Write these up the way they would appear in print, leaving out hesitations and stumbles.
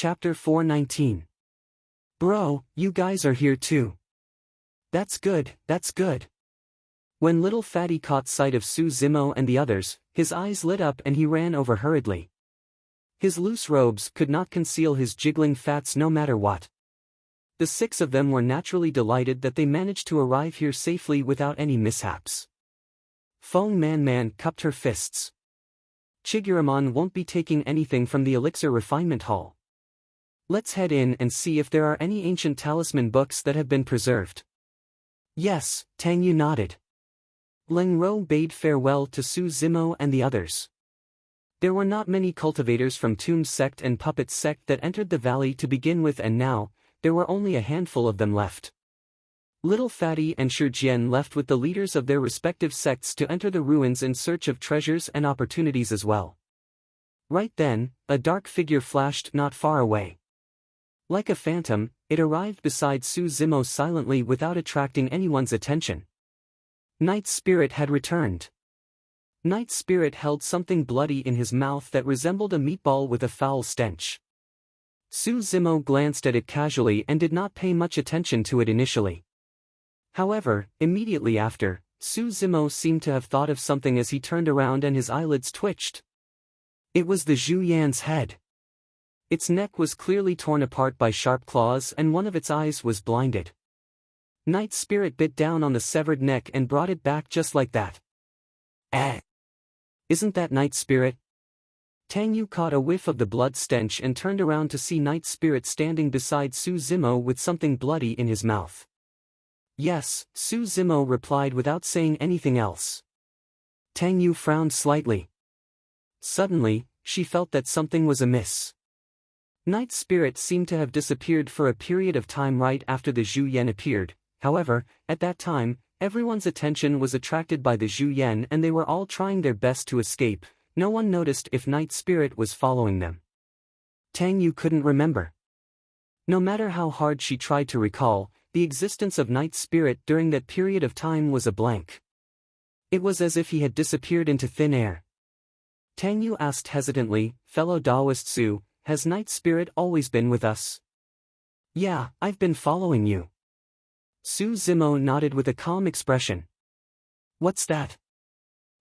Chapter 419. Bro, you guys are here too. That's good, that's good. When little Fatty caught sight of Su Zimo and the others, his eyes lit up and he ran over hurriedly. His loose robes could not conceal his jiggling fats no matter what. The 6 of them were naturally delighted that they managed to arrive here safely without any mishaps. Fong Man cupped her fists. Chiguramon won't be taking anything from the Elixir Refinement Hall. Let's head in and see if there are any ancient talisman books that have been preserved. Yes, Tang Yu nodded. Leng Ro bade farewell to Su Zimo and the others. There were not many cultivators from Tomb's sect and Puppet's sect that entered the valley to begin with, and now, there were only a handful of them left. Little Fatty and Shijian left with the leaders of their respective sects to enter the ruins in search of treasures and opportunities as well. Right then, a dark figure flashed not far away. Like a phantom, it arrived beside Su Zimo silently without attracting anyone's attention. Night Spirit had returned. Night Spirit held something bloody in his mouth that resembled a meatball with a foul stench. Su Zimo glanced at it casually and did not pay much attention to it initially. However, immediately after, Su Zimo seemed to have thought of something as he turned around and his eyelids twitched. It was the Zhu Yan's head. Its neck was clearly torn apart by sharp claws and one of its eyes was blinded. Night Spirit bit down on the severed neck and brought it back just like that. Isn't that Night Spirit? Tang Yu caught a whiff of the blood stench and turned around to see Night Spirit standing beside Su Zimo with something bloody in his mouth. Yes, Su Zimo replied without saying anything else. Tang Yu frowned slightly. Suddenly, she felt that something was amiss. Night Spirit seemed to have disappeared for a period of time right after the Zhu Yan appeared. However, at that time, everyone's attention was attracted by the Zhu Yan and they were all trying their best to escape. No one noticed if Night Spirit was following them. Tang Yu couldn't remember. No matter how hard she tried to recall, the existence of Night Spirit during that period of time was a blank. It was as if he had disappeared into thin air. Tang Yu asked hesitantly, "Fellow Taoist Su, has Night Spirit always been with us?" "Yeah, I've been following you." Su Zimo nodded with a calm expression. "What's that?"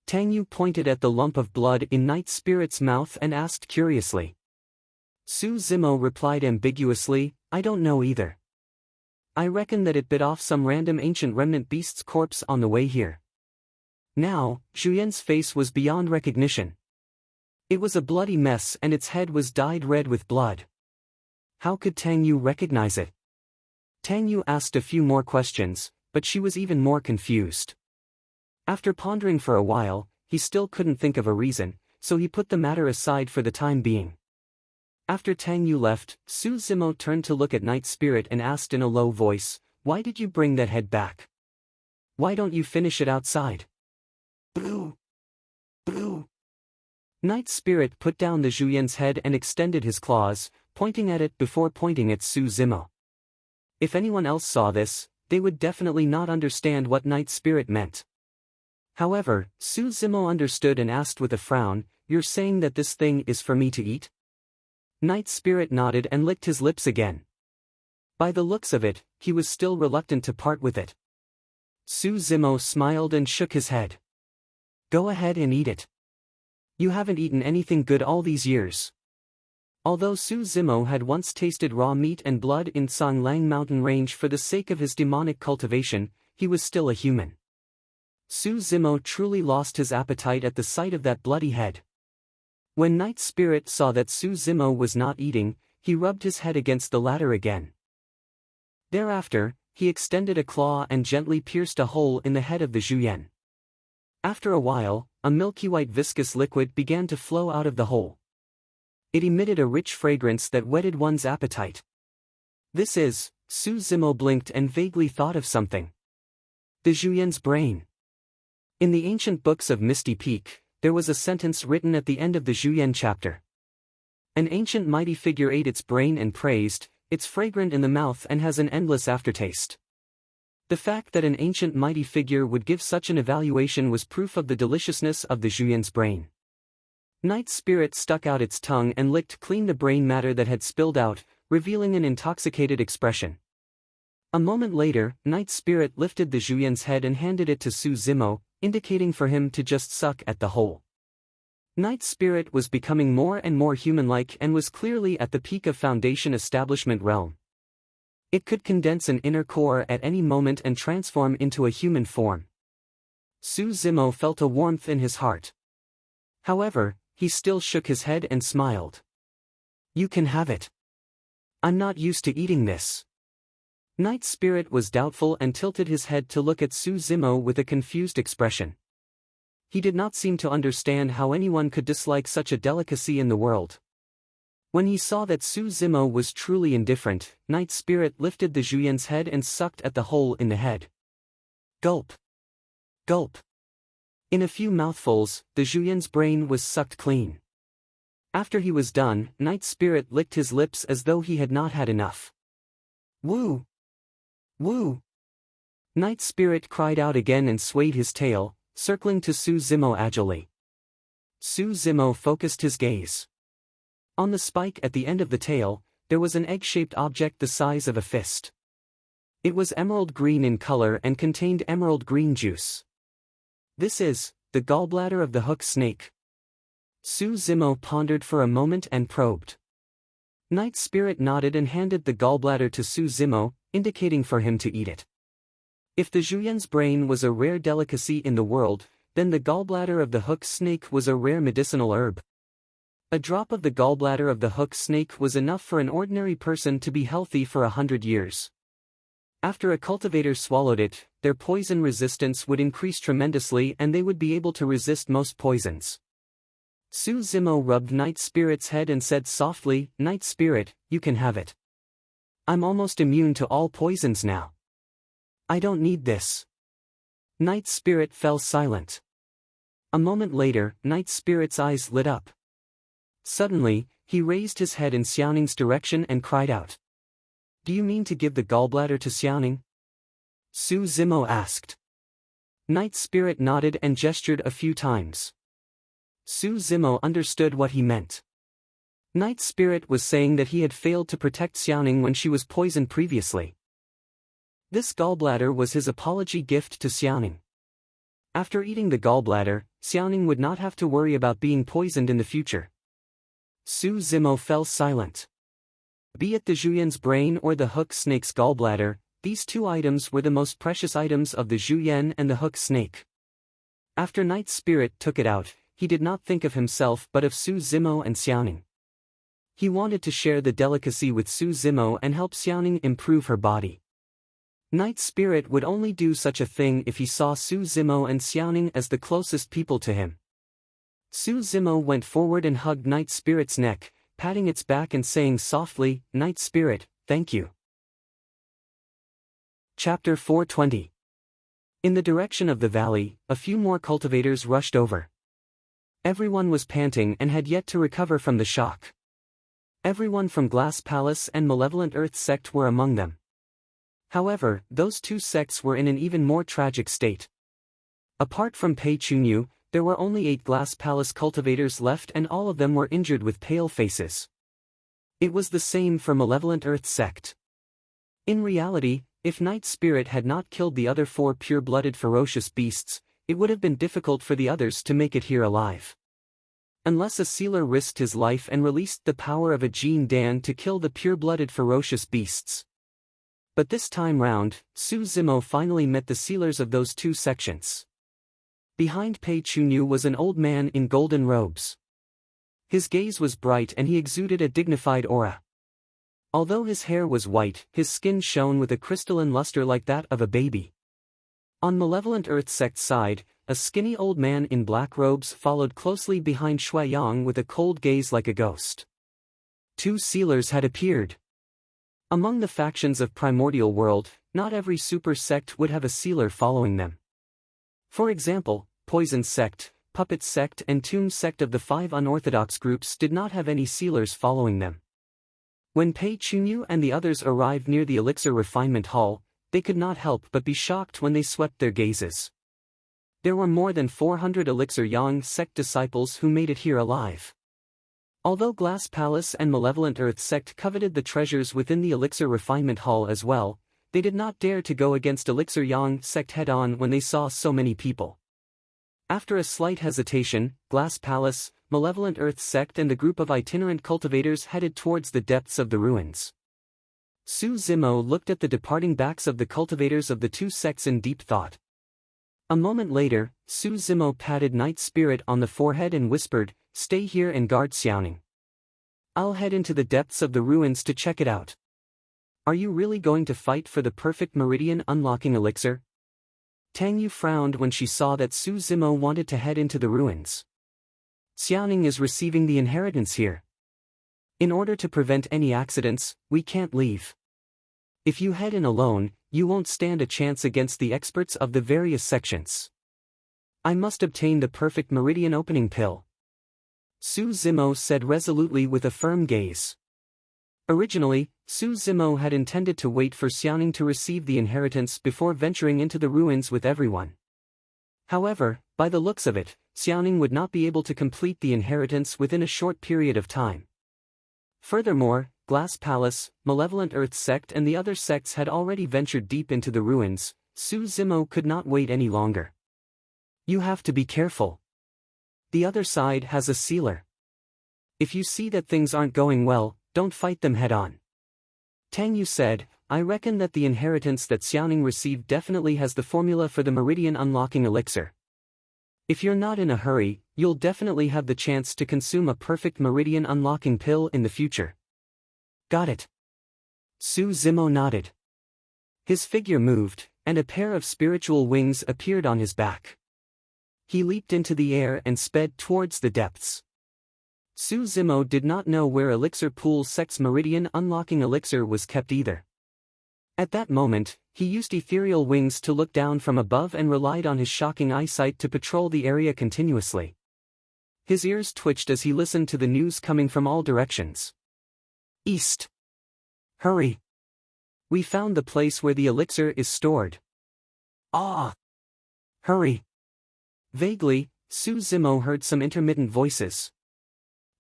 Tang Yu pointed at the lump of blood in Night Spirit's mouth and asked curiously. Su Zimo replied ambiguously, "I don't know either. I reckon that it bit off some random ancient remnant beast's corpse on the way here." Now, Zhuyan's face was beyond recognition. It was a bloody mess and its head was dyed red with blood. How could Tang Yu recognize it? Tang Yu asked a few more questions, but she was even more confused. After pondering for a while, he still couldn't think of a reason, so he put the matter aside for the time being. After Tang Yu left, Su Zimo turned to look at Night Spirit and asked in a low voice, "Why did you bring that head back? Why don't you finish it outside?" "Boo! Boo!" Night Spirit put down the Zhu Yan's head and extended his claws, pointing at it before pointing at Su Zimo. If anyone else saw this, they would definitely not understand what Night Spirit meant. However, Su Zimo understood and asked with a frown, "You're saying that this thing is for me to eat?" Night Spirit nodded and licked his lips again. By the looks of it, he was still reluctant to part with it. Su Zimo smiled and shook his head. "Go ahead and eat it. You haven't eaten anything good all these years." Although Su Zimo had once tasted raw meat and blood in Songlang mountain range for the sake of his demonic cultivation, he was still a human. Su Zimo truly lost his appetite at the sight of that bloody head. When Night Spirit saw that Su Zimo was not eating, he rubbed his head against the ladder again. Thereafter, he extended a claw and gently pierced a hole in the head of the Zhu Yan. After a while, a milky white viscous liquid began to flow out of the hole. It emitted a rich fragrance that whetted one's appetite. "This is," Su Zimo blinked and vaguely thought of something. "The Zhu Yan's brain." In the ancient books of Misty Peak, there was a sentence written at the end of the Zhu Yan chapter. "An ancient mighty figure ate its brain and praised, it's fragrant in the mouth and has an endless aftertaste." The fact that an ancient mighty figure would give such an evaluation was proof of the deliciousness of the Zhu Yan's brain. Night Spirit stuck out its tongue and licked clean the brain matter that had spilled out, revealing an intoxicated expression. A moment later, Night Spirit lifted the Zhuyan's head and handed it to Su Zimo, indicating for him to just suck at the hole. Night Spirit was becoming more and more human-like and was clearly at the peak of Foundation Establishment realm. It could condense an inner core at any moment and transform into a human form. Su Zimo felt a warmth in his heart. However, he still shook his head and smiled. "You can have it. I'm not used to eating this." Night Spirit was doubtful and tilted his head to look at Su Zimo with a confused expression. He did not seem to understand how anyone could dislike such a delicacy in the world. When he saw that Su Zimo was truly indifferent, Night Spirit lifted the Zhuyan's head and sucked at the hole in the head. Gulp. Gulp. In a few mouthfuls, the Zhuyan's brain was sucked clean. After he was done, Night Spirit licked his lips as though he had not had enough. Woo! Woo! Night Spirit cried out again and swayed his tail, circling to Su Zimo agilely. Su Zimo focused his gaze. On the spike at the end of the tail, there was an egg-shaped object the size of a fist. It was emerald green in color and contained emerald green juice. "This is the gallbladder of the hook snake." Su Zimo pondered for a moment and probed. Night Spirit nodded and handed the gallbladder to Su Zimo, indicating for him to eat it. If the Zhuyan's brain was a rare delicacy in the world, then the gallbladder of the hook snake was a rare medicinal herb. A drop of the gallbladder of the hook snake was enough for an ordinary person to be healthy for 100 years. After a cultivator swallowed it, their poison resistance would increase tremendously and they would be able to resist most poisons. Su Zimo rubbed Night Spirit's head and said softly, "Night Spirit, you can have it. I'm almost immune to all poisons now. I don't need this." Night Spirit fell silent. A moment later, Night Spirit's eyes lit up. Suddenly, he raised his head in Xiaoning's direction and cried out. "Do you mean to give the gallbladder to Xiaoning?" Su Zimo asked. Night Spirit nodded and gestured a few times. Su Zimo understood what he meant. Night Spirit was saying that he had failed to protect Xiaoning when she was poisoned previously. This gallbladder was his apology gift to Xiaoning. After eating the gallbladder, Xiaoning would not have to worry about being poisoned in the future. Su Zimo fell silent. Be it the Zhuyan's brain or the hook snake's gallbladder, these two items were the most precious items of the Zhuyan and the hook snake. After Night Spirit took it out, he did not think of himself but of Su Zimo and Xiaoning. He wanted to share the delicacy with Su Zimo and help Xiaoning improve her body. Night Spirit would only do such a thing if he saw Su Zimo and Xiaoning as the closest people to him. Su Zimo went forward and hugged Night Spirit's neck, patting its back and saying softly, "Night Spirit, thank you." Chapter 420. In the direction of the valley, a few more cultivators rushed over. Everyone was panting and had yet to recover from the shock. Everyone from Glass Palace and Malevolent Earth sect were among them. However, those two sects were in an even more tragic state. Apart from Pei Chunyu, there were only 8 Glass Palace cultivators left and all of them were injured with pale faces. It was the same for Malevolent Earth sect. In reality, if Night Spirit had not killed the other 4 pure-blooded ferocious beasts, it would have been difficult for the others to make it here alive. Unless a sealer risked his life and released the power of a Jin Dan to kill the pure-blooded ferocious beasts. But this time round, Su Zimo finally met the sealers of those 2 sections. Behind Pei Chunyu was an old man in golden robes. His gaze was bright and he exuded a dignified aura. Although his hair was white, his skin shone with a crystalline luster like that of a baby. On Malevolent Earth sect's side, a skinny old man in black robes followed closely behind Shuai-Yang with a cold gaze like a ghost. 2 sealers had appeared. Among the factions of Primordial World, not every super sect would have a sealer following them. For example, Poison Sect, Puppet Sect and Tomb Sect of the 5 unorthodox groups did not have any sealers following them. When Pei Chunyu and the others arrived near the Elixir Refinement Hall, they could not help but be shocked when they swept their gazes. There were more than 400 Elixir Yang sect disciples who made it here alive. Although Glass Palace and Malevolent Earth sect coveted the treasures within the Elixir Refinement Hall as well, they did not dare to go against Elixir Yang sect head-on when they saw so many people. After a slight hesitation, Glass Palace, Malevolent Earth sect and the group of itinerant cultivators headed towards the depths of the ruins. Su Zimo looked at the departing backs of the cultivators of the two sects in deep thought. A moment later, Su Zimo patted Night Spirit on the forehead and whispered, "Stay here and guard Xiaoning. I'll head into the depths of the ruins to check it out." "Are you really going to fight for the perfect meridian unlocking elixir?" Tang Yu frowned when she saw that Su Zimo wanted to head into the ruins. "Xiaoning is receiving the inheritance here. In order to prevent any accidents, we can't leave. If you head in alone, you won't stand a chance against the experts of the various sections. I must obtain the perfect meridian opening pill," Su Zimo said resolutely with a firm gaze. Originally, Su Zimo had intended to wait for Xiaoning to receive the inheritance before venturing into the ruins with everyone. However, by the looks of it, Xiaoning would not be able to complete the inheritance within a short period of time. Furthermore, Glass Palace, Malevolent Earth sect and the other sects had already ventured deep into the ruins. Su Zimo could not wait any longer. "You have to be careful. The other side has a sealer. If you see that things aren't going well, don't fight them head-on." Tang Yu said, "I reckon that the inheritance that Xiaoning received definitely has the formula for the meridian unlocking elixir. If you're not in a hurry, you'll definitely have the chance to consume a perfect meridian unlocking pill in the future." "Got it." Su Zimo nodded. His figure moved, and a pair of spiritual wings appeared on his back. He leaped into the air and sped towards the depths. Su Zimo did not know where Elixir Pool Sect's meridian unlocking elixir was kept either. At that moment, he used ethereal wings to look down from above and relied on his shocking eyesight to patrol the area continuously. His ears twitched as he listened to the news coming from all directions. "East! Hurry! We found the place where the elixir is stored. Ah! Hurry!" Vaguely, Su Zimo heard some intermittent voices.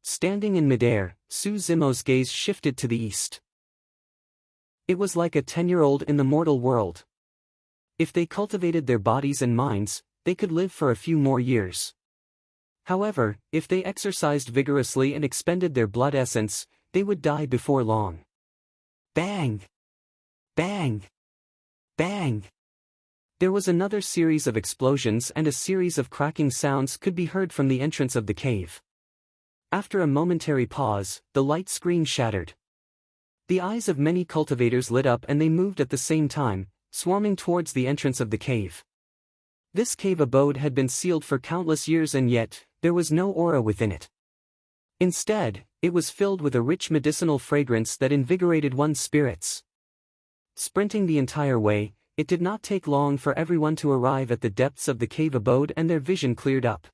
Standing in midair, Su Zimo's gaze shifted to the east. It was like a 10-year-old in the mortal world. If they cultivated their bodies and minds, they could live for a few more years. However, if they exercised vigorously and expended their blood essence, they would die before long. Bang! Bang! Bang! There was another series of explosions and a series of cracking sounds could be heard from the entrance of the cave. After a momentary pause, the light screen shattered. The eyes of many cultivators lit up and they moved at the same time, swarming towards the entrance of the cave. This cave abode had been sealed for countless years and yet, there was no aura within it. Instead, it was filled with a rich medicinal fragrance that invigorated one's spirits. Sprinting the entire way, it did not take long for everyone to arrive at the depths of the cave abode and their vision cleared up.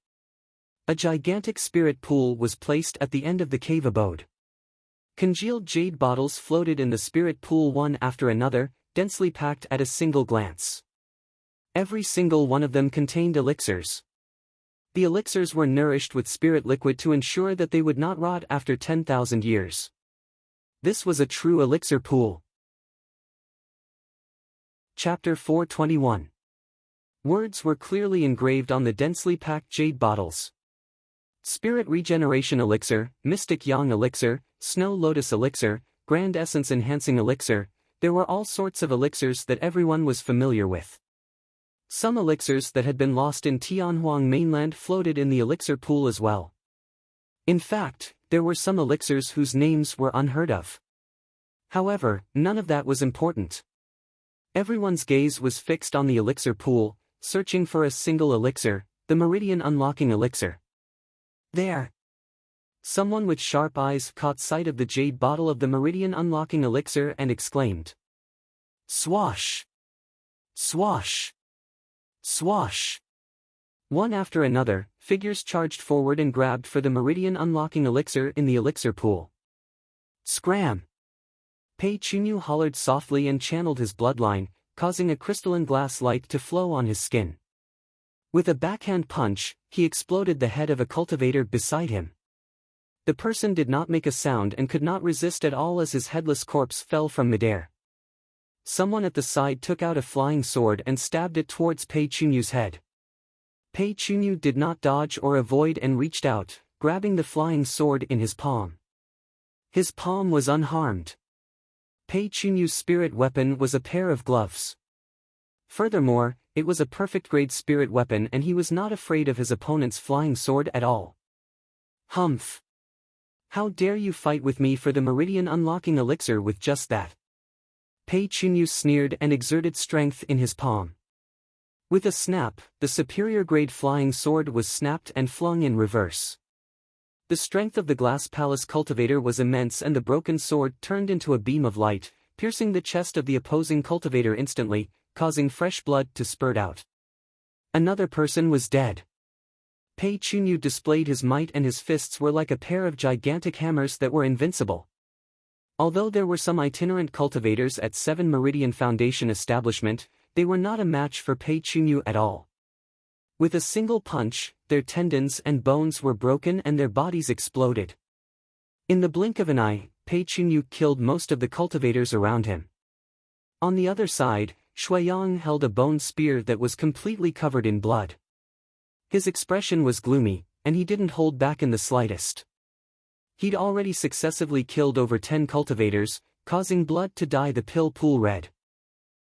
A gigantic spirit pool was placed at the end of the cave abode. Congealed jade bottles floated in the spirit pool one after another, densely packed at a single glance. Every single one of them contained elixirs. The elixirs were nourished with spirit liquid to ensure that they would not rot after 10,000 years. This was a true elixir pool. Chapter 421. Words were clearly engraved on the densely packed jade bottles. Spirit Regeneration Elixir, Mystic Yang Elixir, Snow Lotus Elixir, Grand Essence Enhancing Elixir. There were all sorts of elixirs that everyone was familiar with. Some elixirs that had been lost in Tianhuang mainland floated in the elixir pool as well. In fact, there were some elixirs whose names were unheard of. However, none of that was important. Everyone's gaze was fixed on the elixir pool, searching for a single elixir, the meridian unlocking elixir. There! Someone with sharp eyes caught sight of the jade bottle of the meridian unlocking elixir and exclaimed. Swash! Swash! Swash! One after another, figures charged forward and grabbed for the meridian unlocking elixir in the elixir pool. Scram! Pei Chunyu hollered softly and channeled his bloodline, causing a crystalline glass light to flow on his skin. With a backhand punch, he exploded the head of a cultivator beside him. The person did not make a sound and could not resist at all as his headless corpse fell from midair. Someone at the side took out a flying sword and stabbed it towards Pei Chunyu's head. Pei Chunyu did not dodge or avoid and reached out, grabbing the flying sword in his palm. His palm was unharmed. Pei Chunyu's spirit weapon was a pair of gloves. Furthermore, it was a perfect-grade spirit weapon and he was not afraid of his opponent's flying sword at all. Humph! How dare you fight with me for the meridian unlocking elixir with just that? Pei Chunyu sneered and exerted strength in his palm. With a snap, the superior-grade flying sword was snapped and flung in reverse. The strength of the Glass Palace cultivator was immense and the broken sword turned into a beam of light, piercing the chest of the opposing cultivator instantly, causing fresh blood to spurt out. Another person was dead. Pei Chunyu displayed his might and his fists were like a pair of gigantic hammers that were invincible. Although there were some itinerant cultivators at 7 Meridian Foundation establishment, they were not a match for Pei Chunyu at all. With a single punch, their tendons and bones were broken and their bodies exploded. In the blink of an eye, Pei Chunyu killed most of the cultivators around him. On the other side, Shuiyang held a bone spear that was completely covered in blood. His expression was gloomy, and he didn't hold back in the slightest. He'd already successively killed over 10 cultivators, causing blood to dye the pill pool red.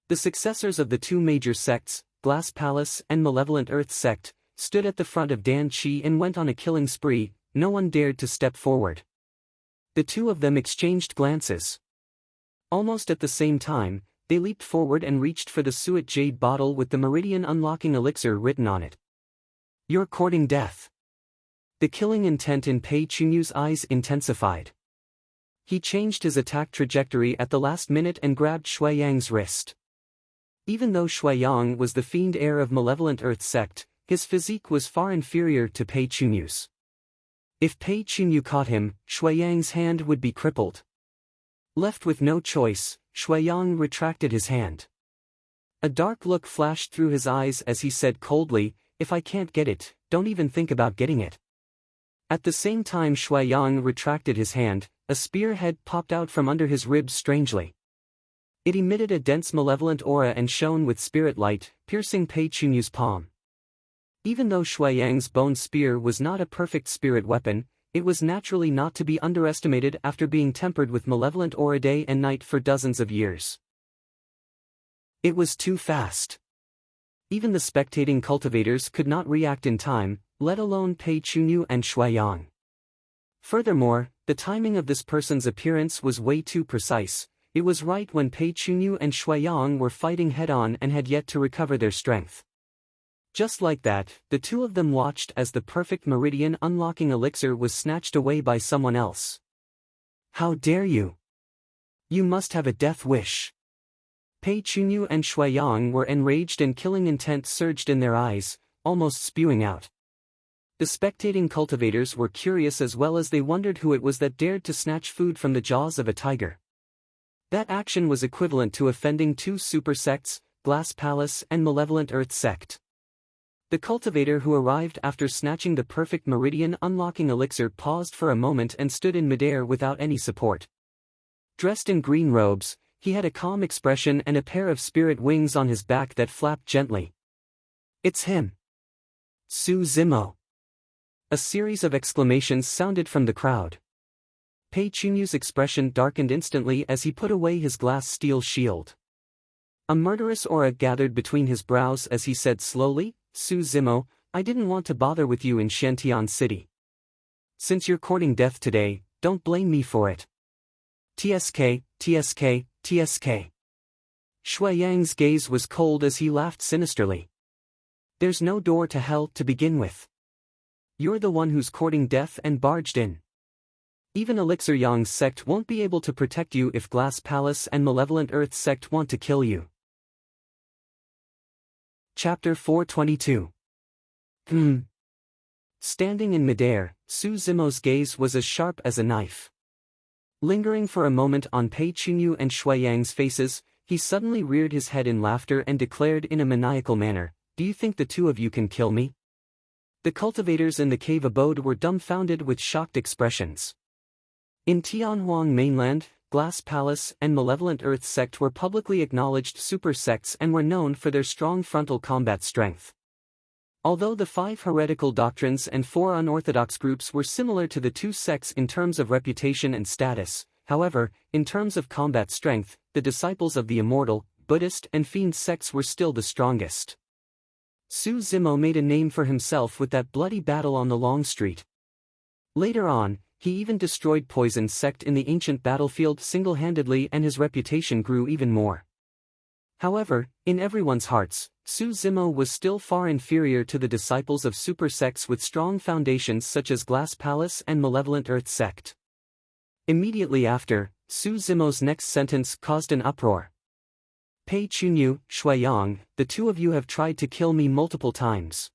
The successors of the 2 major sects, Glass Palace and Malevolent Earth sect, stood at the front of Dan Qi and went on a killing spree. No one dared to step forward. The two of them exchanged glances. Almost at the same time, they leaped forward and reached for the Suet Jade bottle with the Meridian Unlocking Elixir written on it. "You're courting death." The killing intent in Pei Chunyu's eyes intensified. He changed his attack trajectory at the last minute and grabbed Shuiyang's wrist. Even though Shuiyang was the fiend heir of Malevolent Earth sect, his physique was far inferior to Pei Chunyu's. If Pei Chunyu caught him, Shuiyang's hand would be crippled. Left with no choice, Shuiyang retracted his hand. A dark look flashed through his eyes as he said coldly, "If I can't get it, don't even think about getting it." At the same time Shuiyang retracted his hand, a spearhead popped out from under his ribs strangely. It emitted a dense malevolent aura and shone with spirit light, piercing Pei Chunyu's palm. Even though Shuiyang's bone spear was not a perfect spirit weapon, it was naturally not to be underestimated after being tempered with malevolent aura day and night for dozens of years. It was too fast. Even the spectating cultivators could not react in time, let alone Pei Chunyu and Shuiyang. Furthermore, the timing of this person's appearance was way too precise. It was right when Pei Chunyu and Shuiyang were fighting head-on and had yet to recover their strength. Just like that, the two of them watched as the perfect meridian unlocking elixir was snatched away by someone else. "How dare you! You must have a death wish." Pei Chunyu and Shuiyang were enraged and killing intent surged in their eyes, almost spewing out. The spectating cultivators were curious as well as they wondered who it was that dared to snatch food from the jaws of a tiger. That action was equivalent to offending 2 super sects, Glass Palace and Malevolent Earth sect. The cultivator who arrived after snatching the perfect meridian unlocking elixir paused for a moment and stood in midair without any support. Dressed in green robes, he had a calm expression and a pair of spirit wings on his back that flapped gently. "It's him! Su Zimo!" A series of exclamations sounded from the crowd. Pei Chunyu's expression darkened instantly as he put away his glass steel shield. A murderous aura gathered between his brows as he said slowly, "Su Zimo, I didn't want to bother with you in Shantian City. Since you're courting death today, don't blame me for it. TSK, TSK, TSK." Shuiyang's gaze was cold as he laughed sinisterly. "There's no door to hell to begin with. You're the one who's courting death and barged in. Even Elixir Yang's sect won't be able to protect you if Glass Palace and Malevolent Earth sect want to kill you." Chapter 422. Standing in midair, Su Zimo's gaze was as sharp as a knife. Lingering for a moment on Pei Chunyu and Shuiyang's faces, he suddenly reared his head in laughter and declared in a maniacal manner, do you think the two of you can kill me? The cultivators in the cave abode were dumbfounded with shocked expressions. In Tianhuang mainland, Glass Palace and Malevolent Earth sect were publicly acknowledged super sects and were known for their strong frontal combat strength. Although the 5 heretical doctrines and 4 unorthodox groups were similar to the two sects in terms of reputation and status, however, in terms of combat strength, the disciples of the immortal, Buddhist and Fiend sects were still the strongest. Su Zimo made a name for himself with that bloody battle on the Long Street. Later on, he even destroyed Poison sect in the ancient battlefield single-handedly, and his reputation grew even more. However, in everyone's hearts, Su Zimo was still far inferior to the disciples of super sects with strong foundations such as Glass Palace and Malevolent Earth sect. Immediately after, Su Zimo's next sentence caused an uproar. Pei Chunyu, Shuiyang, the two of you have tried to kill me multiple times.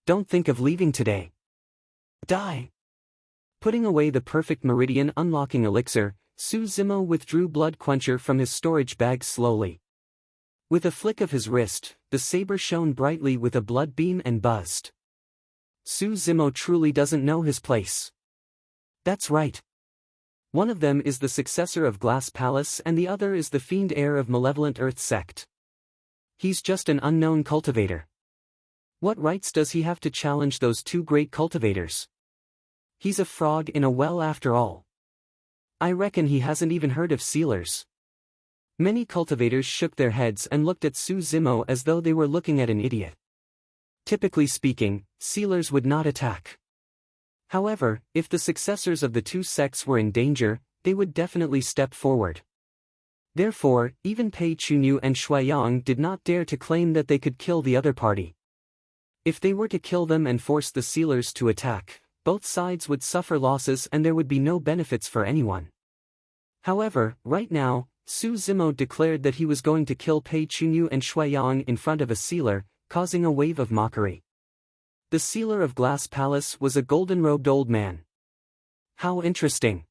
Don't think of leaving today. Die! Putting away the perfect meridian unlocking elixir, Su Zimo withdrew Blood Quencher from his storage bag slowly. With a flick of his wrist, the saber shone brightly with a blood beam and buzzed. Su Zimo truly doesn't know his place. That's right. One of them is the successor of Glass Palace and the other is the fiend heir of Malevolent Earth sect. He's just an unknown cultivator. What rights does he have to challenge those two great cultivators? He's a frog in a well after all. I reckon he hasn't even heard of sealers. Many cultivators shook their heads and looked at Su Zimo as though they were looking at an idiot. Typically speaking, sealers would not attack. However, if the successors of the two sects were in danger, they would definitely step forward. Therefore, even Pei Chunyu and Shuiyang did not dare to claim that they could kill the other party. If they were to kill them and force the sealers to attack, both sides would suffer losses and there would be no benefits for anyone. However, right now, Su Zimo declared that he was going to kill Pei Chunyu and Shuiyang in front of a sealer, causing a wave of mockery. The sealer of Glass Palace was a golden-robed old man. How interesting!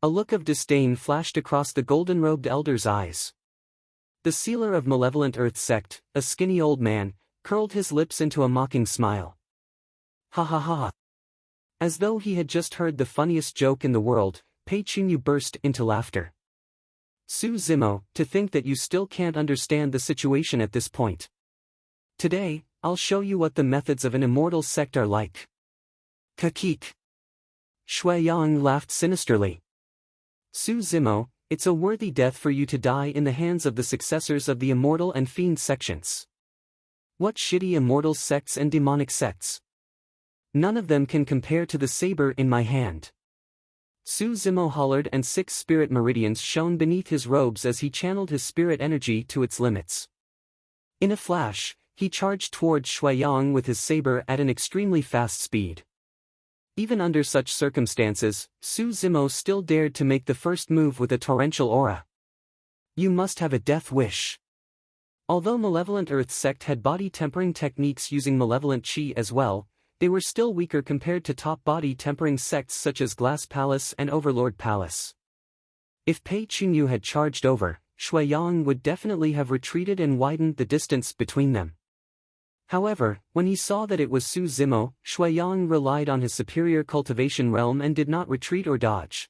A look of disdain flashed across the golden-robed elder's eyes. The sealer of Malevolent Earth sect, a skinny old man, curled his lips into a mocking smile. Ha ha ha! As though he had just heard the funniest joke in the world, Pei Chunyu burst into laughter. Su Zimo, to think that you still can't understand the situation at this point. Today, I'll show you what the methods of an immortal sect are like. Kakik. Shuiyang laughed sinisterly. Su Zimo, it's a worthy death for you to die in the hands of the successors of the immortal and fiend sections. What shitty immortal sects and demonic sects. None of them can compare to the saber in my hand. Su Zimo hollered and 6 spirit meridians shone beneath his robes as he channeled his spirit energy to its limits. In a flash, he charged toward Shuiyang with his saber at an extremely fast speed. Even under such circumstances, Su Zimo still dared to make the first move with a torrential aura. You must have a death wish. Although Malevolent Earth sect had body-tempering techniques using malevolent chi as well, they were still weaker compared to top body-tempering sects such as Glass Palace and Overlord Palace. If Pei Chunyu had charged over, Shuiyang would definitely have retreated and widened the distance between them. However, when he saw that it was Su Zimo, Shuiyang relied on his superior cultivation realm and did not retreat or dodge.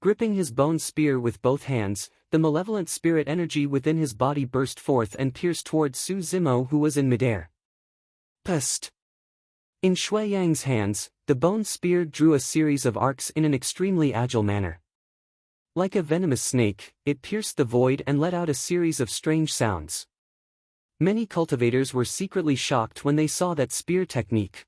Gripping his bone spear with both hands, the malevolent spirit energy within his body burst forth and pierced towards Su Zimo, who was in midair. Pst! In Shuiyang's hands, the bone spear drew a series of arcs in an extremely agile manner. Like a venomous snake, it pierced the void and let out a series of strange sounds. Many cultivators were secretly shocked when they saw that spear technique.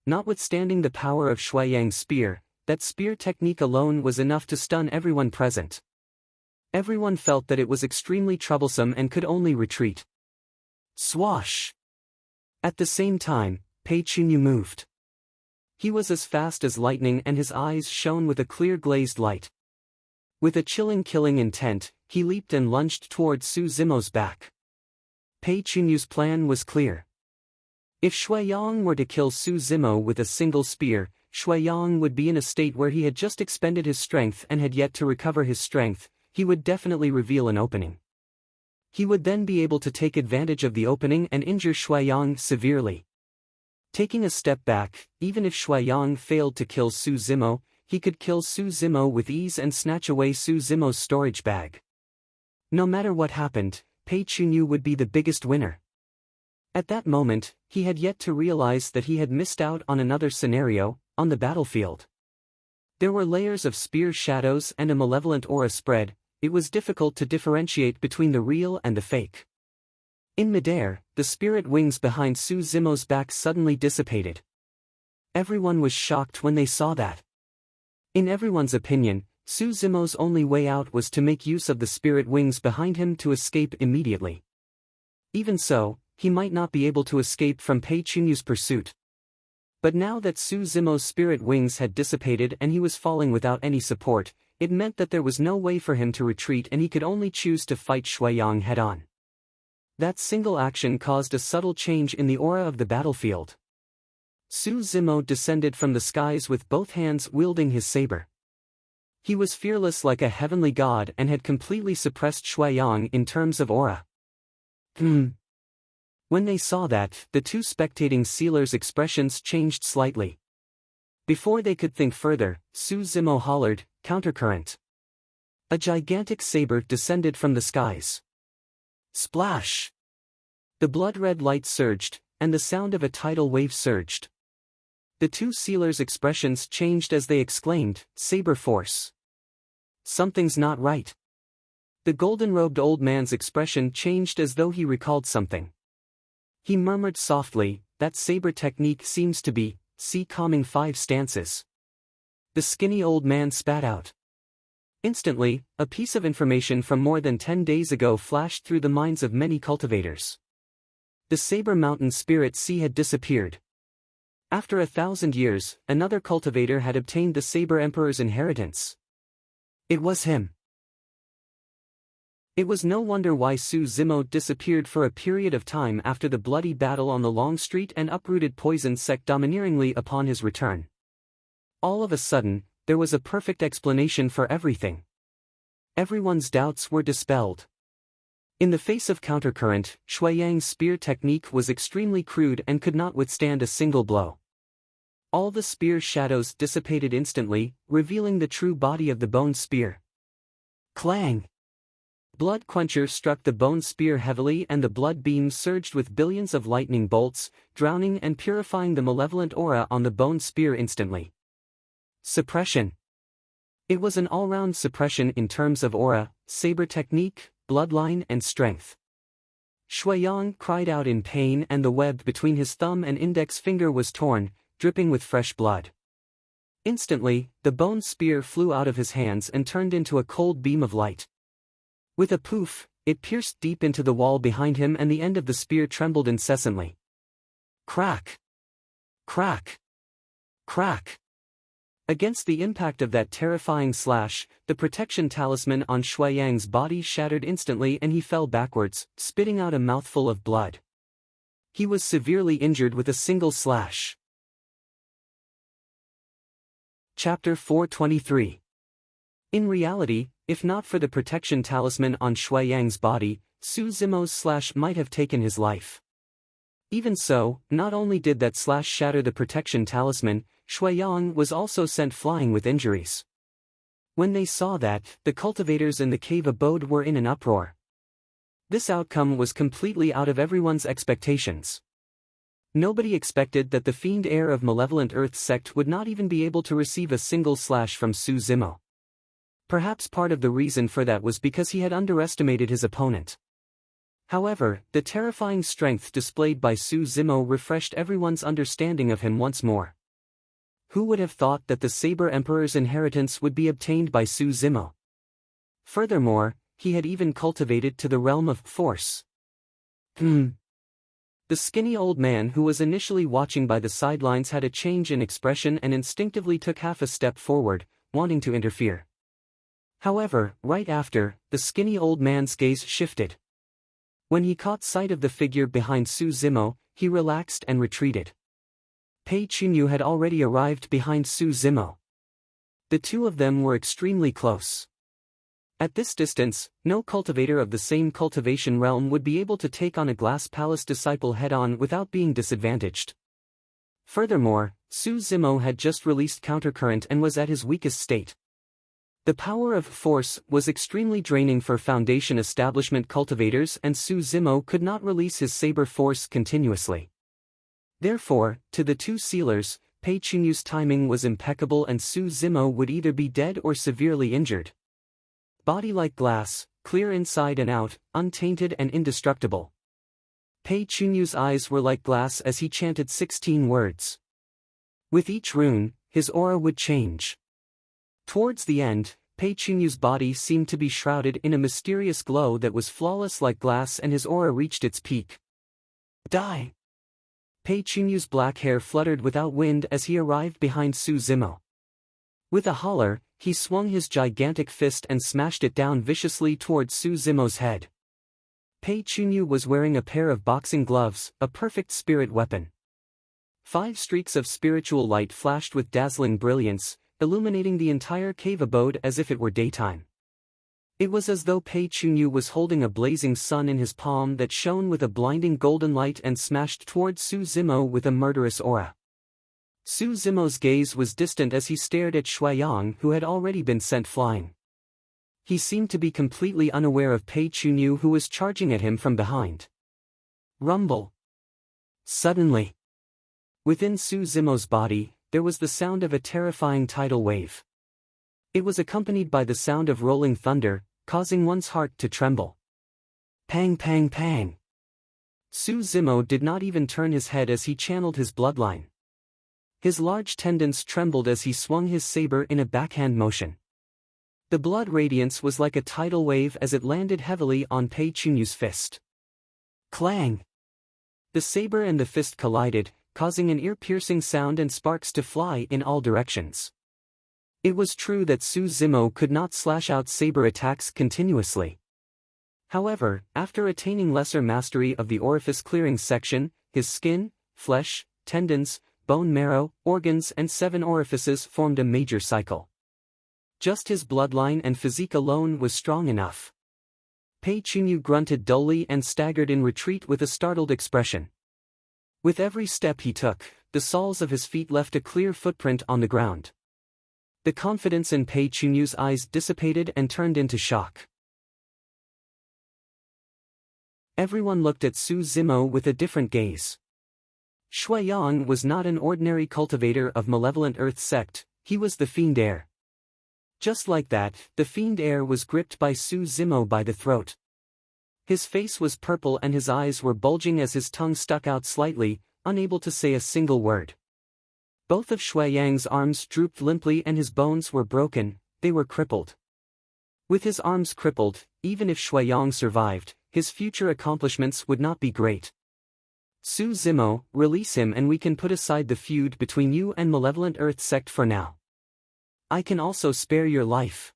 Notwithstanding the power of Shuiyang's spear, that spear technique alone was enough to stun everyone present. Everyone felt that it was extremely troublesome and could only retreat. Swash! At the same time, Pei Chunyu moved. He was as fast as lightning and his eyes shone with a clear glazed light. With a chilling killing intent, he leaped and lunged towards Su Zimo's back. Pei Chunyu's plan was clear. If Shuiyang were to kill Su Zimo with a single spear, Shuiyang would be in a state where he had just expended his strength and had yet to recover his strength. He would definitely reveal an opening. He would then be able to take advantage of the opening and injure Shuai severely. Taking a step back, even if Shuai failed to kill Su Zimo, he could kill Su Zimo with ease and snatch away Su Zimo's storage bag. No matter what happened, Pei Chunyu would be the biggest winner. At that moment, he had yet to realize that he had missed out on another scenario, on the battlefield. There were layers of spear shadows and a malevolent aura spread. It was difficult to differentiate between the real and the fake. In midair, the spirit wings behind Su Zimo's back suddenly dissipated. Everyone was shocked when they saw that. In everyone's opinion, Su Zimo's only way out was to make use of the spirit wings behind him to escape immediately. Even so, he might not be able to escape from Pei Chunyu's pursuit. But now that Su Zimo's spirit wings had dissipated and he was falling without any support, it meant that there was no way for him to retreat and he could only choose to fight Shuai head-on. That single action caused a subtle change in the aura of the battlefield. Su Zimo descended from the skies with both hands wielding his saber. He was fearless like a heavenly god and had completely suppressed Shuai in terms of aura. When they saw that, the two spectating sealers' expressions changed slightly. Before they could think further, Su Zimo hollered, "Countercurrent." A gigantic saber descended from the skies. Splash! The blood-red light surged, and the sound of a tidal wave surged. The two sealers' expressions changed as they exclaimed, "Saber force." Something's not right. The golden-robed old man's expression changed as though he recalled something. He murmured softly, "That saber technique seems to be, calming 5 stances." The skinny old man spat out. Instantly, a piece of information from more than 10 days ago flashed through the minds of many cultivators. The Saber Mountain Spirit Sea had disappeared. After 1,000 years, another cultivator had obtained the Saber Emperor's inheritance. It was him. It was no wonder why Su Zimo disappeared for a period of time after the bloody battle on the Long Street and uprooted poison sect domineeringly upon his return. All of a sudden, there was a perfect explanation for everything. Everyone's doubts were dispelled. In the face of countercurrent, Shuai spear technique was extremely crude and could not withstand a single blow. All the spear shadows dissipated instantly, revealing the true body of the bone spear. Clang! Blood Quencher struck the bone spear heavily and the blood beam surged with billions of lightning bolts, drowning and purifying the malevolent aura on the bone spear instantly. Suppression. It was an all-round suppression in terms of aura, saber technique, bloodline and strength. Shuai cried out in pain and the web between his thumb and index finger was torn, dripping with fresh blood. Instantly, the bone spear flew out of his hands and turned into a cold beam of light. With a poof, it pierced deep into the wall behind him and the end of the spear trembled incessantly. Crack! Crack! Crack! Against the impact of that terrifying slash, the protection talisman on Shuai's body shattered instantly and he fell backwards, spitting out a mouthful of blood. He was severely injured with a single slash. Chapter 423. In reality, if not for the protection talisman on Shuai's body, Su Zimo's slash might have taken his life. Even so, not only did that slash shatter the protection talisman, Shuai was also sent flying with injuries. When they saw that, the cultivators in the cave abode were in an uproar. This outcome was completely out of everyone's expectations. Nobody expected that the fiend heir of malevolent earth sect would not even be able to receive a single slash from Su Zimo. Perhaps part of the reason for that was because he had underestimated his opponent. However, the terrifying strength displayed by Su Zimo refreshed everyone's understanding of him once more. Who would have thought that the Saber Emperor's inheritance would be obtained by Su Zimo? Furthermore, he had even cultivated to the realm of force. The skinny old man who was initially watching by the sidelines had a change in expression and instinctively took half a step forward, wanting to interfere. However, right after, the skinny old man's gaze shifted. When he caught sight of the figure behind Su Zimo, he relaxed and retreated. Pei Chunyu had already arrived behind Su Zimo. The two of them were extremely close. At this distance, no cultivator of the same cultivation realm would be able to take on a Glass Palace disciple head-on without being disadvantaged. Furthermore, Su Zimo had just released Countercurrent and was at his weakest state. The power of force was extremely draining for Foundation establishment cultivators, and Su Zimo could not release his saber force continuously. Therefore, to the two sealers, Pei Chunyu's timing was impeccable and Su Zimo would either be dead or severely injured. Body like glass, clear inside and out, untainted and indestructible. Pei Chunyu's eyes were like glass as he chanted 16 words. With each rune, his aura would change. Towards the end, Pei Chunyu's body seemed to be shrouded in a mysterious glow that was flawless like glass and his aura reached its peak. Die! Pei Chunyu's black hair fluttered without wind as he arrived behind Su Zimo. With a holler, he swung his gigantic fist and smashed it down viciously towards Su Zimo's head. Pei Chunyu was wearing a pair of boxing gloves, a perfect spirit weapon. 5 streaks of spiritual light flashed with dazzling brilliance, illuminating the entire cave abode as if it were daytime. It was as though Pei Chunyu was holding a blazing sun in his palm that shone with a blinding golden light and smashed towards Su Zimo with a murderous aura. Su Zimo's gaze was distant as he stared at Shuai-yang, who had already been sent flying. He seemed to be completely unaware of Pei Chunyu, who was charging at him from behind. Rumble. Suddenly, within Su Zimo's body, there was the sound of a terrifying tidal wave. It was accompanied by the sound of rolling thunder, causing one's heart to tremble. Pang pang pang. Su Zimo did not even turn his head as he channeled his bloodline. His large tendons trembled as he swung his saber in a backhand motion. The blood radiance was like a tidal wave as it landed heavily on Pei Chunyu's fist. Clang! The saber and the fist collided, causing an ear-piercing sound and sparks to fly in all directions. It was true that Su Zimo could not slash out saber attacks continuously. However, after attaining lesser mastery of the orifice-clearing section, his skin, flesh, tendons, bone marrow, organs and 7 orifices formed a major cycle. Just his bloodline and physique alone was strong enough. Pei Chunyu grunted dully and staggered in retreat with a startled expression. With every step he took, the soles of his feet left a clear footprint on the ground. The confidence in Pei Chunyu's eyes dissipated and turned into shock. Everyone looked at Su Zimo with a different gaze. Shuai-yang was not an ordinary cultivator of malevolent earth sect, he was the Fiend Heir. Just like that, the Fiend Heir was gripped by Su Zimo by the throat. His face was purple and his eyes were bulging as his tongue stuck out slightly, unable to say a single word. Both of Shuai-yang's arms drooped limply and his bones were broken, they were crippled. With his arms crippled, even if Shuai-yang survived, his future accomplishments would not be great. Su Zimo, release him and we can put aside the feud between you and Malevolent Earth Sect for now. I can also spare your life.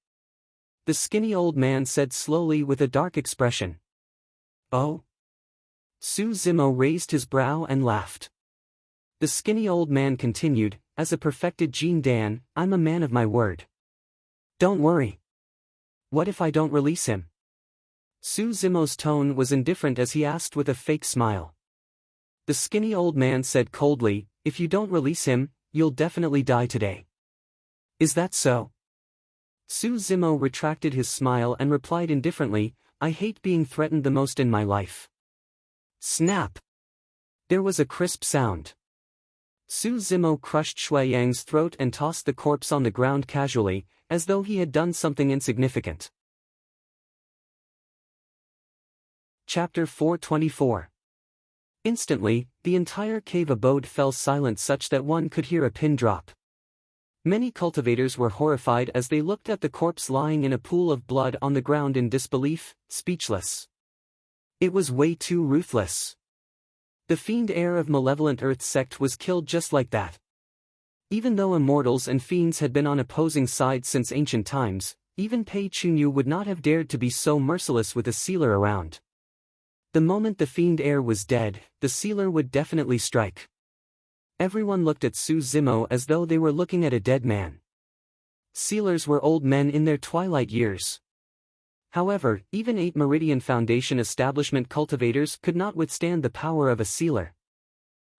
The skinny old man said slowly with a dark expression. Oh? Su Zimo raised his brow and laughed. The skinny old man continued, as a perfected Jin Dan, I'm a man of my word. Don't worry. What if I don't release him? Su Zimo's tone was indifferent as he asked with a fake smile. The skinny old man said coldly, if you don't release him, you'll definitely die today. Is that so? Su Zimo retracted his smile and replied indifferently, I hate being threatened the most in my life. Snap! There was a crisp sound. Su Zimo crushed Shuai-yang's throat and tossed the corpse on the ground casually, as though he had done something insignificant. Chapter 424. Instantly, the entire cave abode fell silent such that one could hear a pin drop. Many cultivators were horrified as they looked at the corpse lying in a pool of blood on the ground in disbelief, speechless. It was way too ruthless. The Fiend Heir of Malevolent Earth Sect was killed just like that. Even though immortals and fiends had been on opposing sides since ancient times, even Pei Chunyu would not have dared to be so merciless with a sealer around. The moment the Fiend Heir was dead, the sealer would definitely strike. Everyone looked at Su Zimo as though they were looking at a dead man. Sealers were old men in their twilight years. However, even 8 Meridian Foundation establishment cultivators could not withstand the power of a sealer.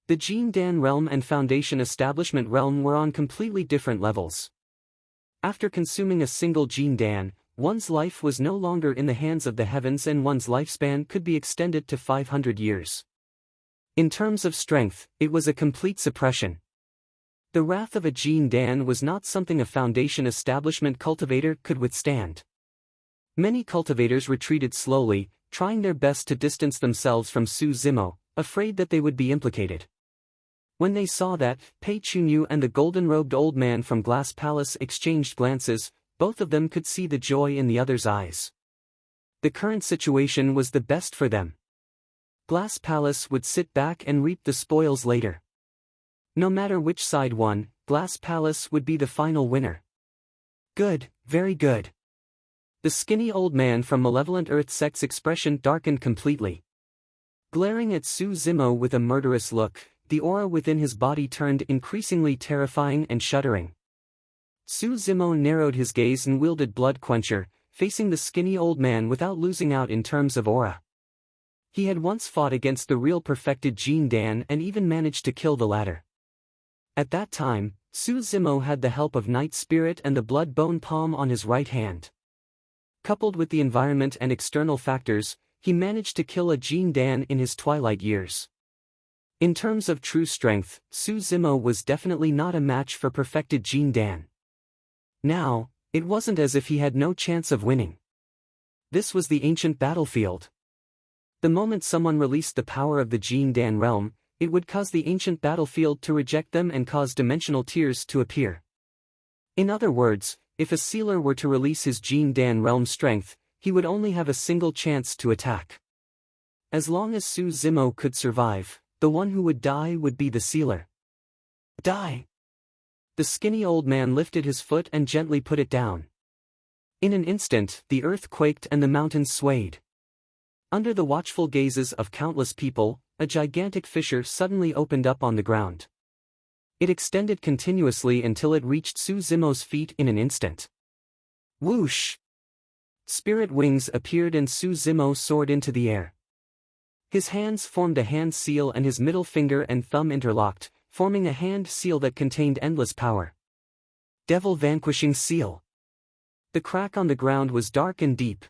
The Jin Dan realm and Foundation establishment realm were on completely different levels. After consuming a single Jin Dan, one's life was no longer in the hands of the heavens and one's lifespan could be extended to 500 years. In terms of strength, it was a complete suppression. The wrath of a Jin Dan was not something a Foundation establishment cultivator could withstand. Many cultivators retreated slowly, trying their best to distance themselves from Su Zimo, afraid that they would be implicated. When they saw that, Pei Chunyu and the golden-robed old man from Glass Palace exchanged glances, both of them could see the joy in the other's eyes. The current situation was the best for them. Glass Palace would sit back and reap the spoils later. No matter which side won, Glass Palace would be the final winner. Good, very good. The skinny old man from Malevolent Earth Sect's expression darkened completely. Glaring at Su Zimo with a murderous look, the aura within his body turned increasingly terrifying and shuddering. Su Zimo narrowed his gaze and wielded Blood Quencher, facing the skinny old man without losing out in terms of aura. He had once fought against the real perfected Jin Dan and even managed to kill the latter. At that time, Su Zimo had the help of Night Spirit and the blood bone palm on his right hand. Coupled with the environment and external factors, he managed to kill a Jin Dan in his twilight years. In terms of true strength, Su Zimo was definitely not a match for perfected Jin Dan. Now, it wasn't as if he had no chance of winning. This was the ancient battlefield. The moment someone released the power of the Jin Dan realm, it would cause the ancient battlefield to reject them and cause dimensional tears to appear. In other words, if a sealer were to release his Jin Dan realm strength, he would only have a single chance to attack. As long as Su Zimo could survive, the one who would die would be the sealer. Die! The skinny old man lifted his foot and gently put it down. In an instant, the earth quaked and the mountains swayed. Under the watchful gazes of countless people, a gigantic fissure suddenly opened up on the ground. It extended continuously until it reached Su Zimo's feet in an instant. Whoosh! Spirit wings appeared and Su Zimo soared into the air. His hands formed a hand seal and his middle finger and thumb interlocked, forming a hand seal that contained endless power. Devil Vanquishing Seal. The crack on the ground was dark and deep.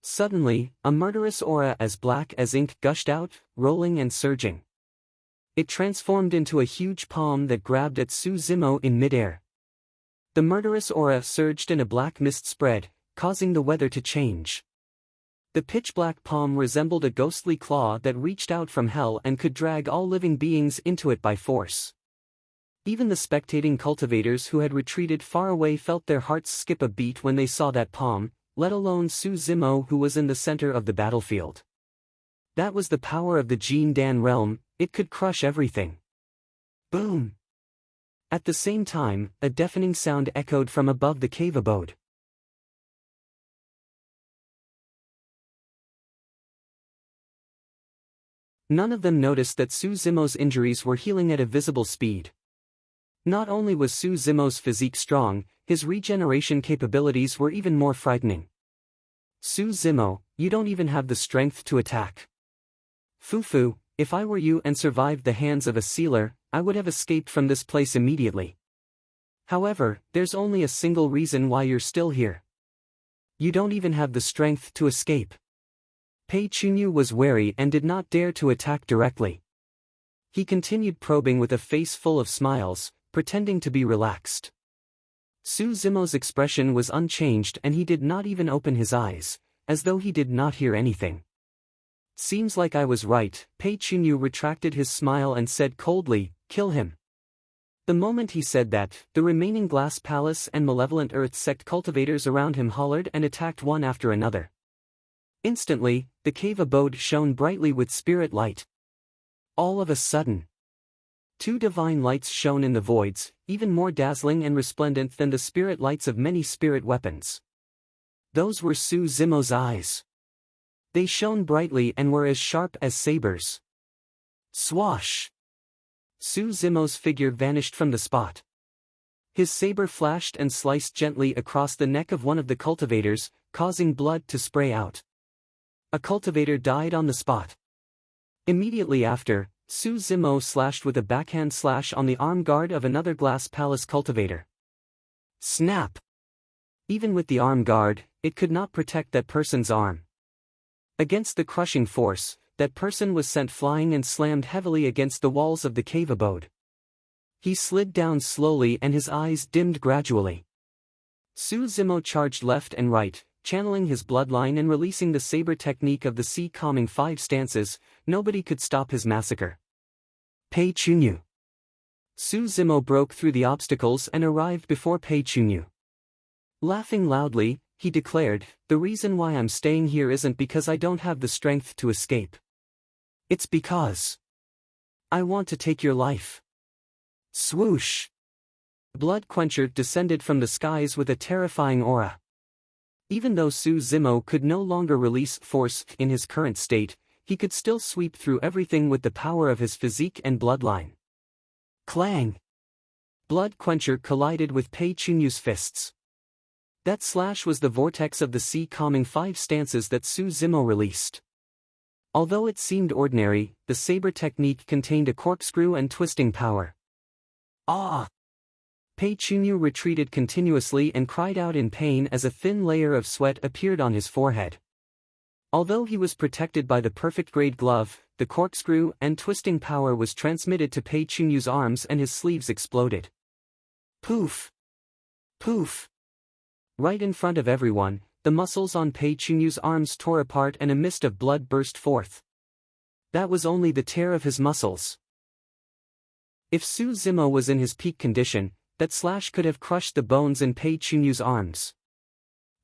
Suddenly, a murderous aura as black as ink gushed out, rolling and surging. It transformed into a huge palm that grabbed at Su Zimo in midair. The murderous aura surged and a black mist spread, causing the weather to change. The pitch-black palm resembled a ghostly claw that reached out from hell and could drag all living beings into it by force. Even the spectating cultivators who had retreated far away felt their hearts skip a beat when they saw that palm, let alone Su Zimo who was in the center of the battlefield. That was the power of the Jin Dan realm, it could crush everything. Boom! At the same time, a deafening sound echoed from above the cave abode. None of them noticed that Su Zimo's injuries were healing at a visible speed. Not only was Su Zimo's physique strong, his regeneration capabilities were even more frightening. Su Zimo, you don't even have the strength to attack. Fufu, if I were you and survived the hands of a sealer, I would have escaped from this place immediately. However, there's only a single reason why you're still here. You don't even have the strength to escape. Pei Chunyu was wary and did not dare to attack directly. He continued probing with a face full of smiles, pretending to be relaxed. Su Zimo's expression was unchanged and he did not even open his eyes, as though he did not hear anything. Seems like I was right, Pei Chunyu retracted his smile and said coldly, kill him. The moment he said that, the remaining Glass Palace and Malevolent Earth Sect cultivators around him hollered and attacked one after another. Instantly, the cave abode shone brightly with spirit light. All of a sudden, 2 divine lights shone in the voids, even more dazzling and resplendent than the spirit lights of many spirit weapons. Those were Su Zimo's eyes. They shone brightly and were as sharp as sabers. Swash! Su Zimo's figure vanished from the spot. His saber flashed and sliced gently across the neck of one of the cultivators, causing blood to spray out. A cultivator died on the spot. Immediately after, Su Zimo slashed with a backhand slash on the arm guard of another Glass Palace cultivator. Snap! Even with the arm guard, it could not protect that person's arm. Against the crushing force, that person was sent flying and slammed heavily against the walls of the cave abode. He slid down slowly and his eyes dimmed gradually. Su Zimo charged left and right, channeling his bloodline and releasing the saber technique of the sea calming 5 stances. Nobody could stop his massacre. Pei Chunyu. Su Zimo broke through the obstacles and arrived before Pei Chunyu. Laughing loudly, he declared, "The reason why I'm staying here isn't because I don't have the strength to escape. It's because I want to take your life." Swoosh! Blood Quencher descended from the skies with a terrifying aura. Even though Su Zimo could no longer release force in his current state, he could still sweep through everything with the power of his physique and bloodline. Clang! Blood Quencher collided with Pei Chunyu's fists. That slash was the vortex of the sea calming 5 stances that Su Zimo released. Although it seemed ordinary, the saber technique contained a corkscrew and twisting power. Ah! Pei Chunyu retreated continuously and cried out in pain as a thin layer of sweat appeared on his forehead. Although he was protected by the perfect grade glove, the corkscrew and twisting power was transmitted to Pei Chunyu's arms and his sleeves exploded. Poof! Poof! Right in front of everyone, the muscles on Pei Chunyu's arms tore apart and a mist of blood burst forth. That was only the tear of his muscles. If Su Zimo was in his peak condition, that slash could have crushed the bones in Pei Chunyu's arms.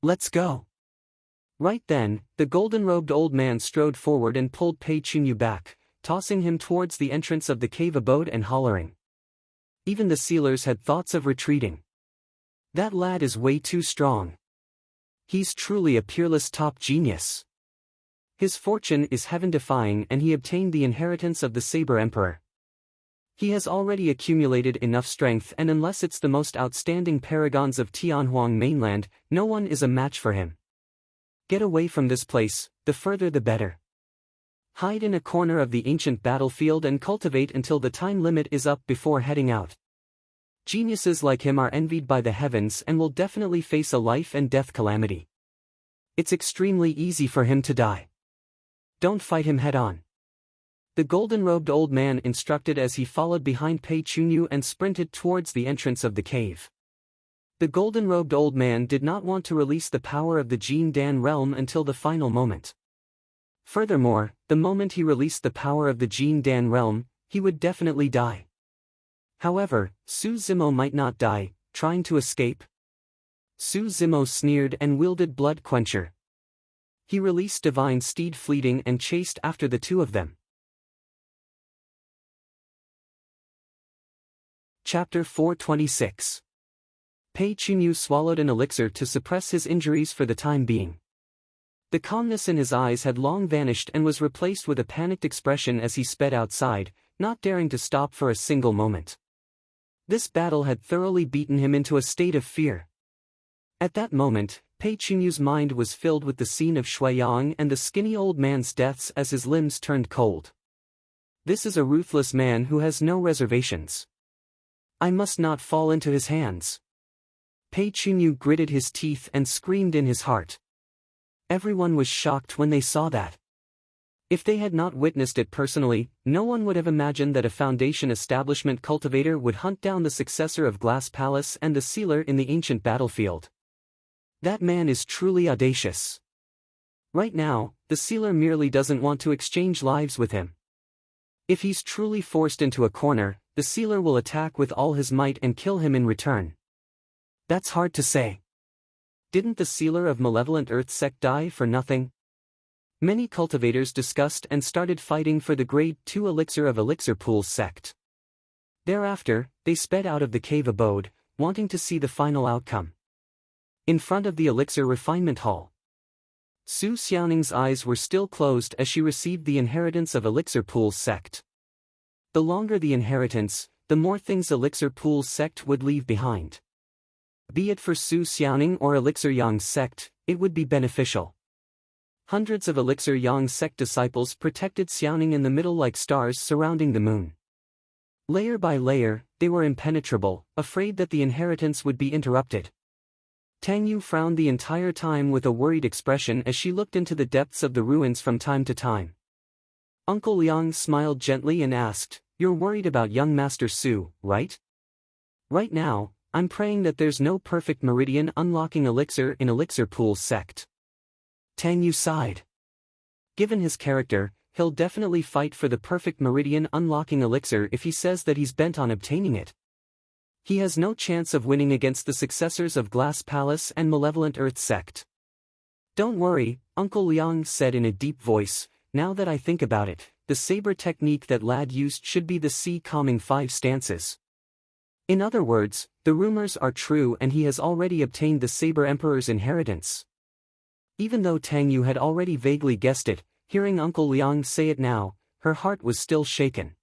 Let's go! Right then, the golden-robed old man strode forward and pulled Pei Chunyu back, tossing him towards the entrance of the cave abode and hollering. Even the sealers had thoughts of retreating. That lad is way too strong. He's truly a peerless top genius. His fortune is heaven-defying and he obtained the inheritance of the Saber Emperor. He has already accumulated enough strength, and unless it's the most outstanding paragons of Tianhuang mainland, no one is a match for him. Get away from this place, the further the better. Hide in a corner of the ancient battlefield and cultivate until the time limit is up before heading out. Geniuses like him are envied by the heavens and will definitely face a life and death calamity. It's extremely easy for him to die. Don't fight him head-on. The golden-robed old man instructed as he followed behind Pei Chunyu and sprinted towards the entrance of the cave. The golden-robed old man did not want to release the power of the Jin Dan realm until the final moment. Furthermore, the moment he released the power of the Jin Dan realm, he would definitely die. However, Su Zimo might not die, trying to escape. Su Zimo sneered and wielded Blood Quencher. He released Divine Steed Fleeting and chased after the two of them. Chapter 426. Pei Chunyu swallowed an elixir to suppress his injuries for the time being. The calmness in his eyes had long vanished and was replaced with a panicked expression as he sped outside, not daring to stop for a single moment. This battle had thoroughly beaten him into a state of fear. At that moment, Pei Chunyu's mind was filled with the scene of Shuiyang and the skinny old man's deaths as his limbs turned cold. This is a ruthless man who has no reservations. I must not fall into his hands. Pei Chunyu gritted his teeth and screamed in his heart. Everyone was shocked when they saw that. If they had not witnessed it personally, no one would have imagined that a Foundation establishment cultivator would hunt down the successor of Glass Palace and the sealer in the ancient battlefield. That man is truly audacious. Right now, the sealer merely doesn't want to exchange lives with him. If he's truly forced into a corner, the sealer will attack with all his might and kill him in return. That's hard to say. Didn't the sealer of Malevolent Earth sect die for nothing? Many cultivators discussed and started fighting for the Grade 2 Elixir of Elixir Pool's sect. Thereafter, they sped out of the cave abode, wanting to see the final outcome. In front of the Elixir Refinement Hall, Su Xiaoning's eyes were still closed as she received the inheritance of Elixir Pool's sect. The longer the inheritance, the more things Elixir Pool's sect would leave behind. Be it for Su Xiaoning or Elixir Yang's sect, it would be beneficial. Hundreds of Elixir Yang sect disciples protected Xiaoning in the middle like stars surrounding the moon. Layer by layer, they were impenetrable, afraid that the inheritance would be interrupted. Tang Yu frowned the entire time with a worried expression as she looked into the depths of the ruins from time to time. Uncle Liang smiled gently and asked, "You're worried about young Master Su, right?" "Right now, I'm praying that there's no perfect meridian unlocking elixir in Elixir Pool's sect." Tang Yu sighed. Given his character, he'll definitely fight for the perfect meridian unlocking elixir if he says that he's bent on obtaining it. He has no chance of winning against the successors of Glass Palace and Malevolent Earth sect. "Don't worry," Uncle Liang said in a deep voice, "now that I think about it, the saber technique that lad used should be the sea calming 5 stances. In other words, the rumors are true and he has already obtained the Saber Emperor's inheritance." Even though Tang Yu had already vaguely guessed it, hearing Uncle Liang say it now, her heart was still shaken.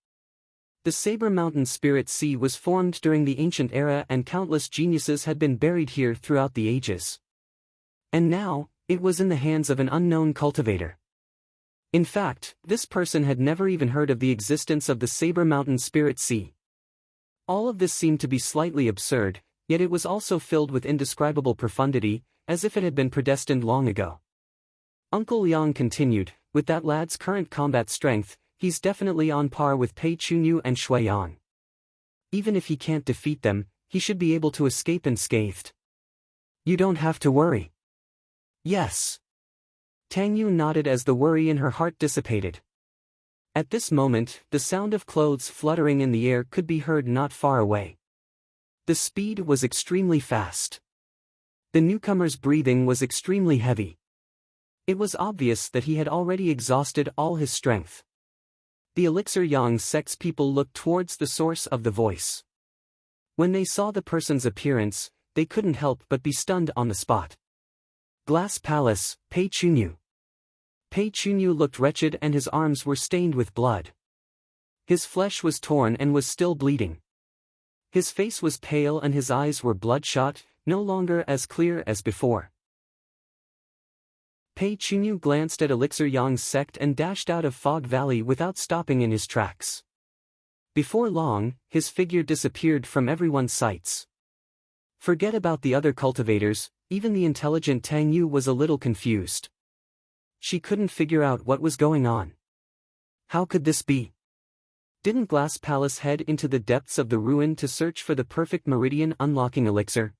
The Saber Mountain Spirit Sea was formed during the ancient era and countless geniuses had been buried here throughout the ages. And now, it was in the hands of an unknown cultivator. In fact, this person had never even heard of the existence of the Saber Mountain Spirit Sea. All of this seemed to be slightly absurd, yet it was also filled with indescribable profundity, as if it had been predestined long ago. Uncle Liang continued, "With that lad's current combat strength, he's definitely on par with Pei Chunyu and Shui Yang. Even if he can't defeat them, he should be able to escape unscathed. You don't have to worry." "Yes." Tang Yu nodded as the worry in her heart dissipated. At this moment, the sound of clothes fluttering in the air could be heard not far away. The speed was extremely fast. The newcomer's breathing was extremely heavy. It was obvious that he had already exhausted all his strength. The Elixir Yang sect's people looked towards the source of the voice. When they saw the person's appearance, they couldn't help but be stunned on the spot. Glass Palace, Pei Chunyu. Pei Chunyu looked wretched and his arms were stained with blood. His flesh was torn and was still bleeding. His face was pale and his eyes were bloodshot, no longer as clear as before. Pei Chunyu glanced at Elixir Yang's sect and dashed out of Fog Valley without stopping in his tracks. Before long, his figure disappeared from everyone's sights. Forget about the other cultivators, even the intelligent Tang Yu was a little confused. She couldn't figure out what was going on. How could this be? Didn't Glass Palace head into the depths of the ruin to search for the perfect meridian unlocking elixir?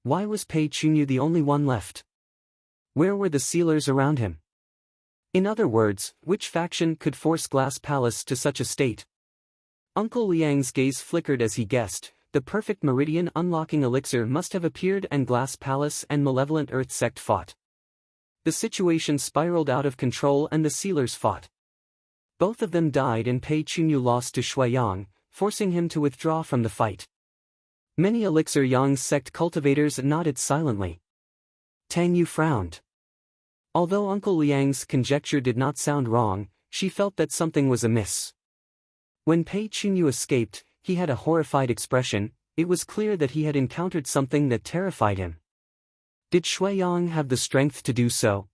Why was Pei Chunyu the only one left? Where were the sealers around him? In other words, which faction could force Glass Palace to such a state? Uncle Liang's gaze flickered as he guessed, the perfect meridian unlocking elixir must have appeared and Glass Palace and Malevolent Earth sect fought. The situation spiraled out of control and the sealers fought. Both of them died and Pei Chunyu lost to Shui Yang, forcing him to withdraw from the fight. Many Elixir Yang sect cultivators nodded silently. Tang Yu frowned. Although Uncle Liang's conjecture did not sound wrong, she felt that something was amiss. When Pei Chunyu escaped, he had a horrified expression. It was clear that he had encountered something that terrified him. Did Shui Yang have the strength to do so?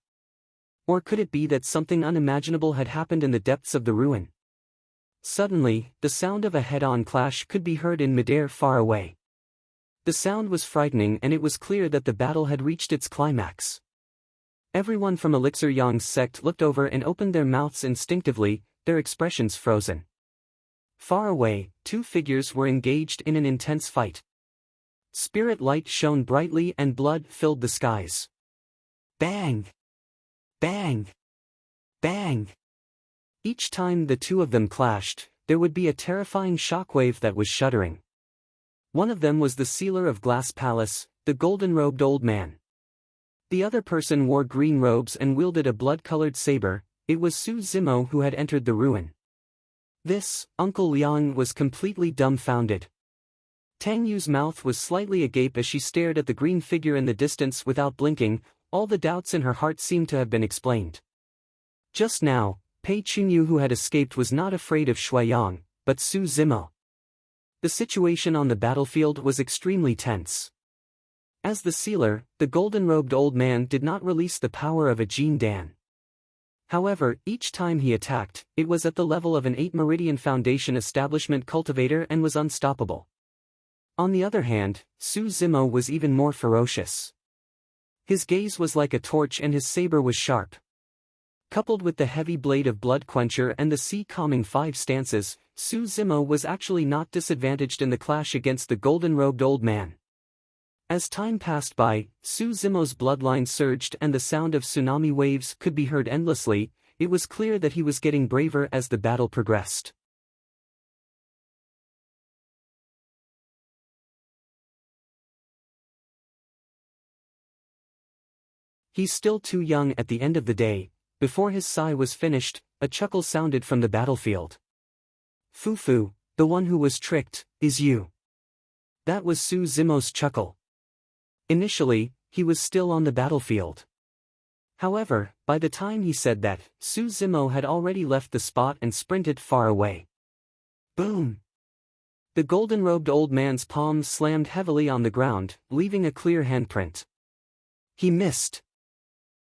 Or could it be that something unimaginable had happened in the depths of the ruin? Suddenly, the sound of a head-on clash could be heard in midair far away. The sound was frightening and it was clear that the battle had reached its climax. Everyone from Elixir Yang's sect looked over and opened their mouths instinctively, their expressions frozen. Far away, 2 figures were engaged in an intense fight. Spirit light shone brightly and blood filled the skies. Bang! Bang! Bang! Each time the 2 of them clashed, there would be a terrifying shockwave that was shuddering. One of them was the sealer of Glass Palace, the golden-robed old man. The other person wore green robes and wielded a blood-colored saber. It was Su Zimo who had entered the ruin. This, Uncle Liang was completely dumbfounded. Tang Yu's mouth was slightly agape as she stared at the green figure in the distance without blinking. All the doubts in her heart seemed to have been explained. Just now, Pei Chunyu who had escaped was not afraid of Shui Yang, but Su Zimo. The situation on the battlefield was extremely tense. As the sealer, the golden-robed old man did not release the power of a Jin Dan. However, each time he attacked, it was at the level of an 8 Meridian Foundation establishment cultivator and was unstoppable. On the other hand, Su Zimo was even more ferocious. His gaze was like a torch and his saber was sharp. Coupled with the heavy blade of Blood Quencher and the sea-calming 5 stances, Su Zimo was actually not disadvantaged in the clash against the golden-robed old man. As time passed by, Su Zimo's bloodline surged and the sound of tsunami waves could be heard endlessly. It was clear that he was getting braver as the battle progressed. He's still too young at the end of the day. Before his sigh was finished, a chuckle sounded from the battlefield. Fufu, the one who was tricked, is you. That was Su Zimo's chuckle. Initially, he was still on the battlefield. However, by the time he said that, Su Zimo had already left the spot and sprinted far away. Boom! The golden-robed old man's palms slammed heavily on the ground, leaving a clear handprint. He missed.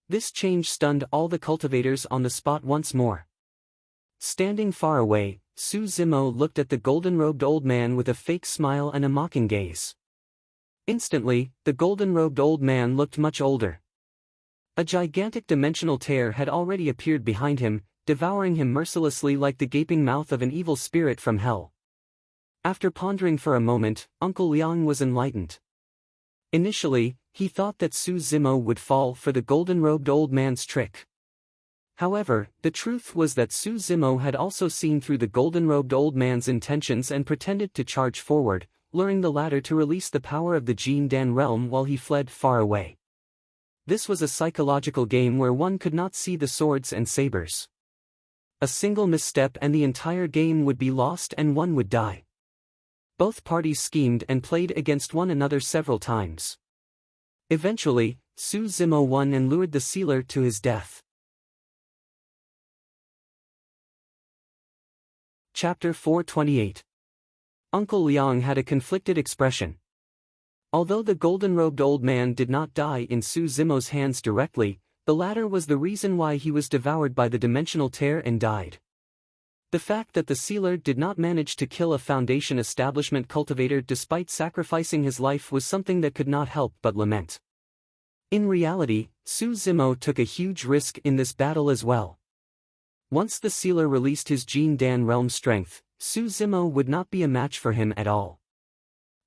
This change stunned all the cultivators on the spot once more. Standing far away, Su Zimo looked at the golden-robed old man with a fake smile and a mocking gaze. Instantly, the golden-robed old man looked much older. A gigantic dimensional tear had already appeared behind him, devouring him mercilessly like the gaping mouth of an evil spirit from hell. After pondering for a moment, Uncle Liang was enlightened. Initially, he thought that Su Zimo would fall for the golden-robed old man's trick. However, the truth was that Su Zimo had also seen through the golden-robed old man's intentions and pretended to charge forward, luring the latter to release the power of the Jin Dan realm while he fled far away. This was a psychological game where one could not see the swords and sabers. A single misstep and the entire game would be lost and one would die. Both parties schemed and played against one another several times. Eventually, Su Zimo won and lured the sealer to his death. Chapter 428. Uncle Liang had a conflicted expression. Although the golden-robed old man did not die in Su Zimo's hands directly, the latter was the reason why he was devoured by the dimensional tear and died. The fact that the sealer did not manage to kill a Foundation establishment cultivator despite sacrificing his life was something that could not help but lament. In reality, Su Zimo took a huge risk in this battle as well. Once the sealer released his Jin Dan realm strength, Su Zimo would not be a match for him at all.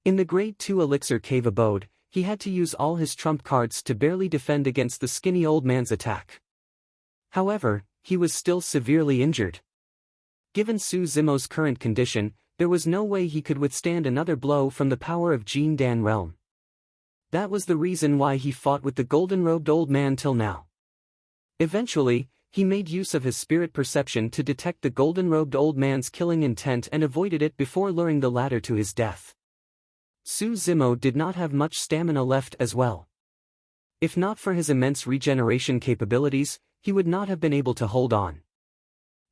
In the Grade 2 Elixir Cave abode, he had to use all his trump cards to barely defend against the skinny old man's attack. However, he was still severely injured. Given Su Zimo's current condition, there was no way he could withstand another blow from the power of Jin Dan realm. That was the reason why he fought with the golden-robed old man till now. Eventually, he made use of his spirit perception to detect the golden-robed old man's killing intent and avoided it before luring the latter to his death. Su Zimo did not have much stamina left as well. If not for his immense regeneration capabilities, he would not have been able to hold on.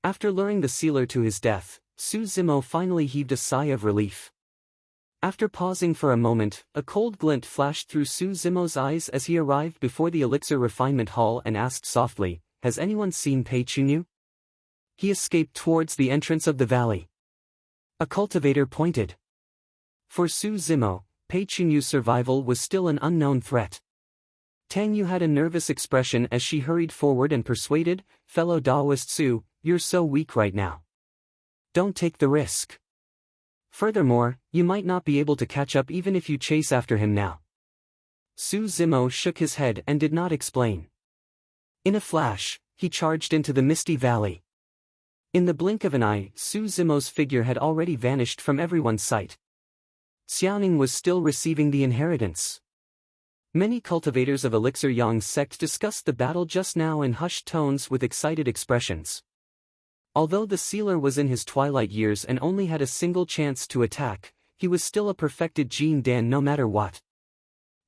After luring the sealer to his death, Su Zimo finally heaved a sigh of relief. After pausing for a moment, a cold glint flashed through Su Zimo's eyes as he arrived before the Elixir Refinement Hall and asked softly, "Has anyone seen Pei Chunyu?" He escaped towards the entrance of the valley. A cultivator pointed. For Su Zimo, Pei Chunyu's survival was still an unknown threat. Tang Yu had a nervous expression as she hurried forward and persuaded, "Fellow Daoist Su, you're so weak right now. Don't take the risk. Furthermore, you might not be able to catch up even if you chase after him now." Su Zimo shook his head and did not explain. In a flash, he charged into the misty valley. In the blink of an eye, Su Zimo's figure had already vanished from everyone's sight. Xiaoning was still receiving the inheritance. Many cultivators of Elixir Yang's sect discussed the battle just now in hushed tones with excited expressions. Although the sealer was in his twilight years and only had a single chance to attack, he was still a perfected Jin Dan no matter what.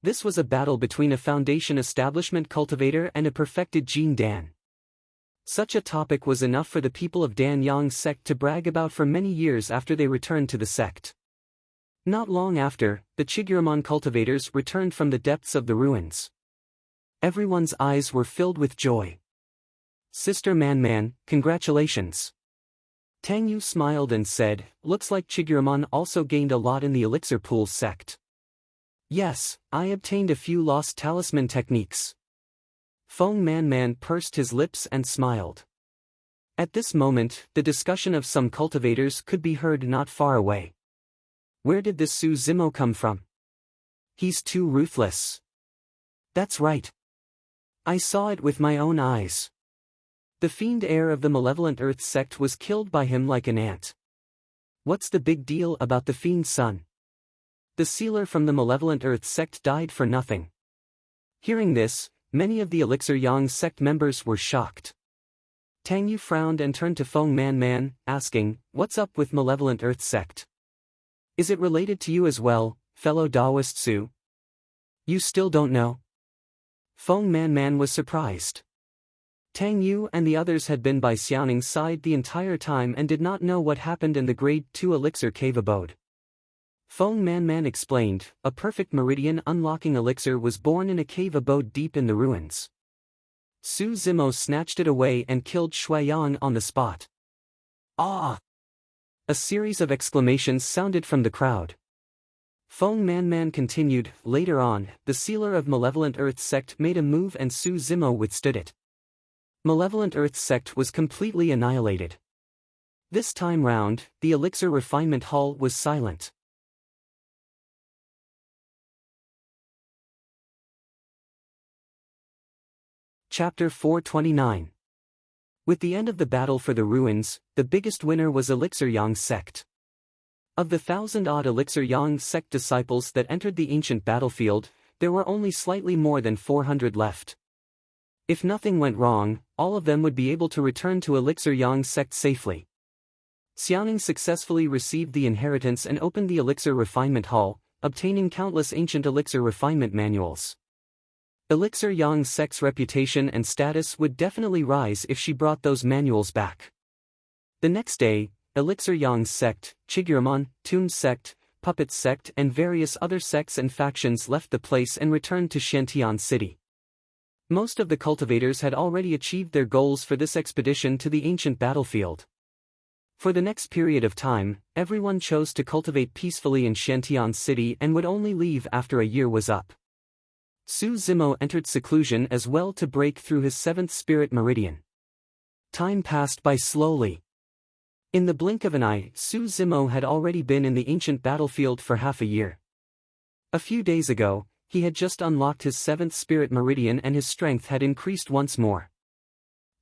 This was a battle between a Foundation establishment cultivator and a perfected Jin Dan. Such a topic was enough for the people of Dan Yang's sect to brag about for many years after they returned to the sect. Not long after, the Chiguramon cultivators returned from the depths of the ruins. Everyone's eyes were filled with joy. "Sister Man, congratulations." Tang Yu smiled and said, "Looks like Chiguramon also gained a lot in the Elixir Pool sect." "Yes, I obtained a few lost talisman techniques." Feng Man pursed his lips and smiled. At this moment, the discussion of some cultivators could be heard not far away. "Where did this Su Zimo come from? He's too ruthless." "That's right. I saw it with my own eyes. The fiend heir of the malevolent Earth sect was killed by him like an ant. What's the big deal about the fiend's son? The sealer from the malevolent Earth sect died for nothing." Hearing this, many of the Elixir Yang sect members were shocked. Tang Yu frowned and turned to Feng Man, asking, "What's up with malevolent Earth sect? Is it related to you as well, fellow Taoist Su? You still don't know?" Feng Man was surprised. Tang Yu and the others had been by Xiaoning's side the entire time and did not know what happened in the Grade 2 Elixir Cave abode. Feng Man explained, "A perfect meridian unlocking elixir was born in a cave abode deep in the ruins. Su Zimo snatched it away and killed Shuiyang on the spot." "Ah!" A series of exclamations sounded from the crowd. Feng Man continued, "Later on, the sealer of Malevolent Earth sect made a move and Su Zimo withstood it. Malevolent Earth sect was completely annihilated. This time round, the Elixir Refinement Hall was silent." Chapter 429. With the end of the battle for the ruins, the biggest winner was Elixir Yang sect. Of the 1,000-odd Elixir Yang sect disciples that entered the ancient battlefield, there were only slightly more than 400 left. If nothing went wrong, all of them would be able to return to Elixir Yang sect safely. Xiaoning successfully received the inheritance and opened the Elixir Refinement Hall, obtaining countless ancient elixir refinement manuals. Elixir Yang sect's reputation and status would definitely rise if she brought those manuals back. The next day, Elixir Yang sect, Chiguramon, Tomb sect, Puppet sect and various other sects and factions left the place and returned to Shantian City. Most of the cultivators had already achieved their goals for this expedition to the ancient battlefield. For the next period of time, everyone chose to cultivate peacefully in Shantian City and would only leave after a year was up. Su Zimo entered seclusion as well to break through his 7th spirit meridian. Time passed by slowly. In the blink of an eye, Su Zimo had already been in the ancient battlefield for half a year. A few days ago, he had just unlocked his 7th spirit meridian and his strength had increased once more.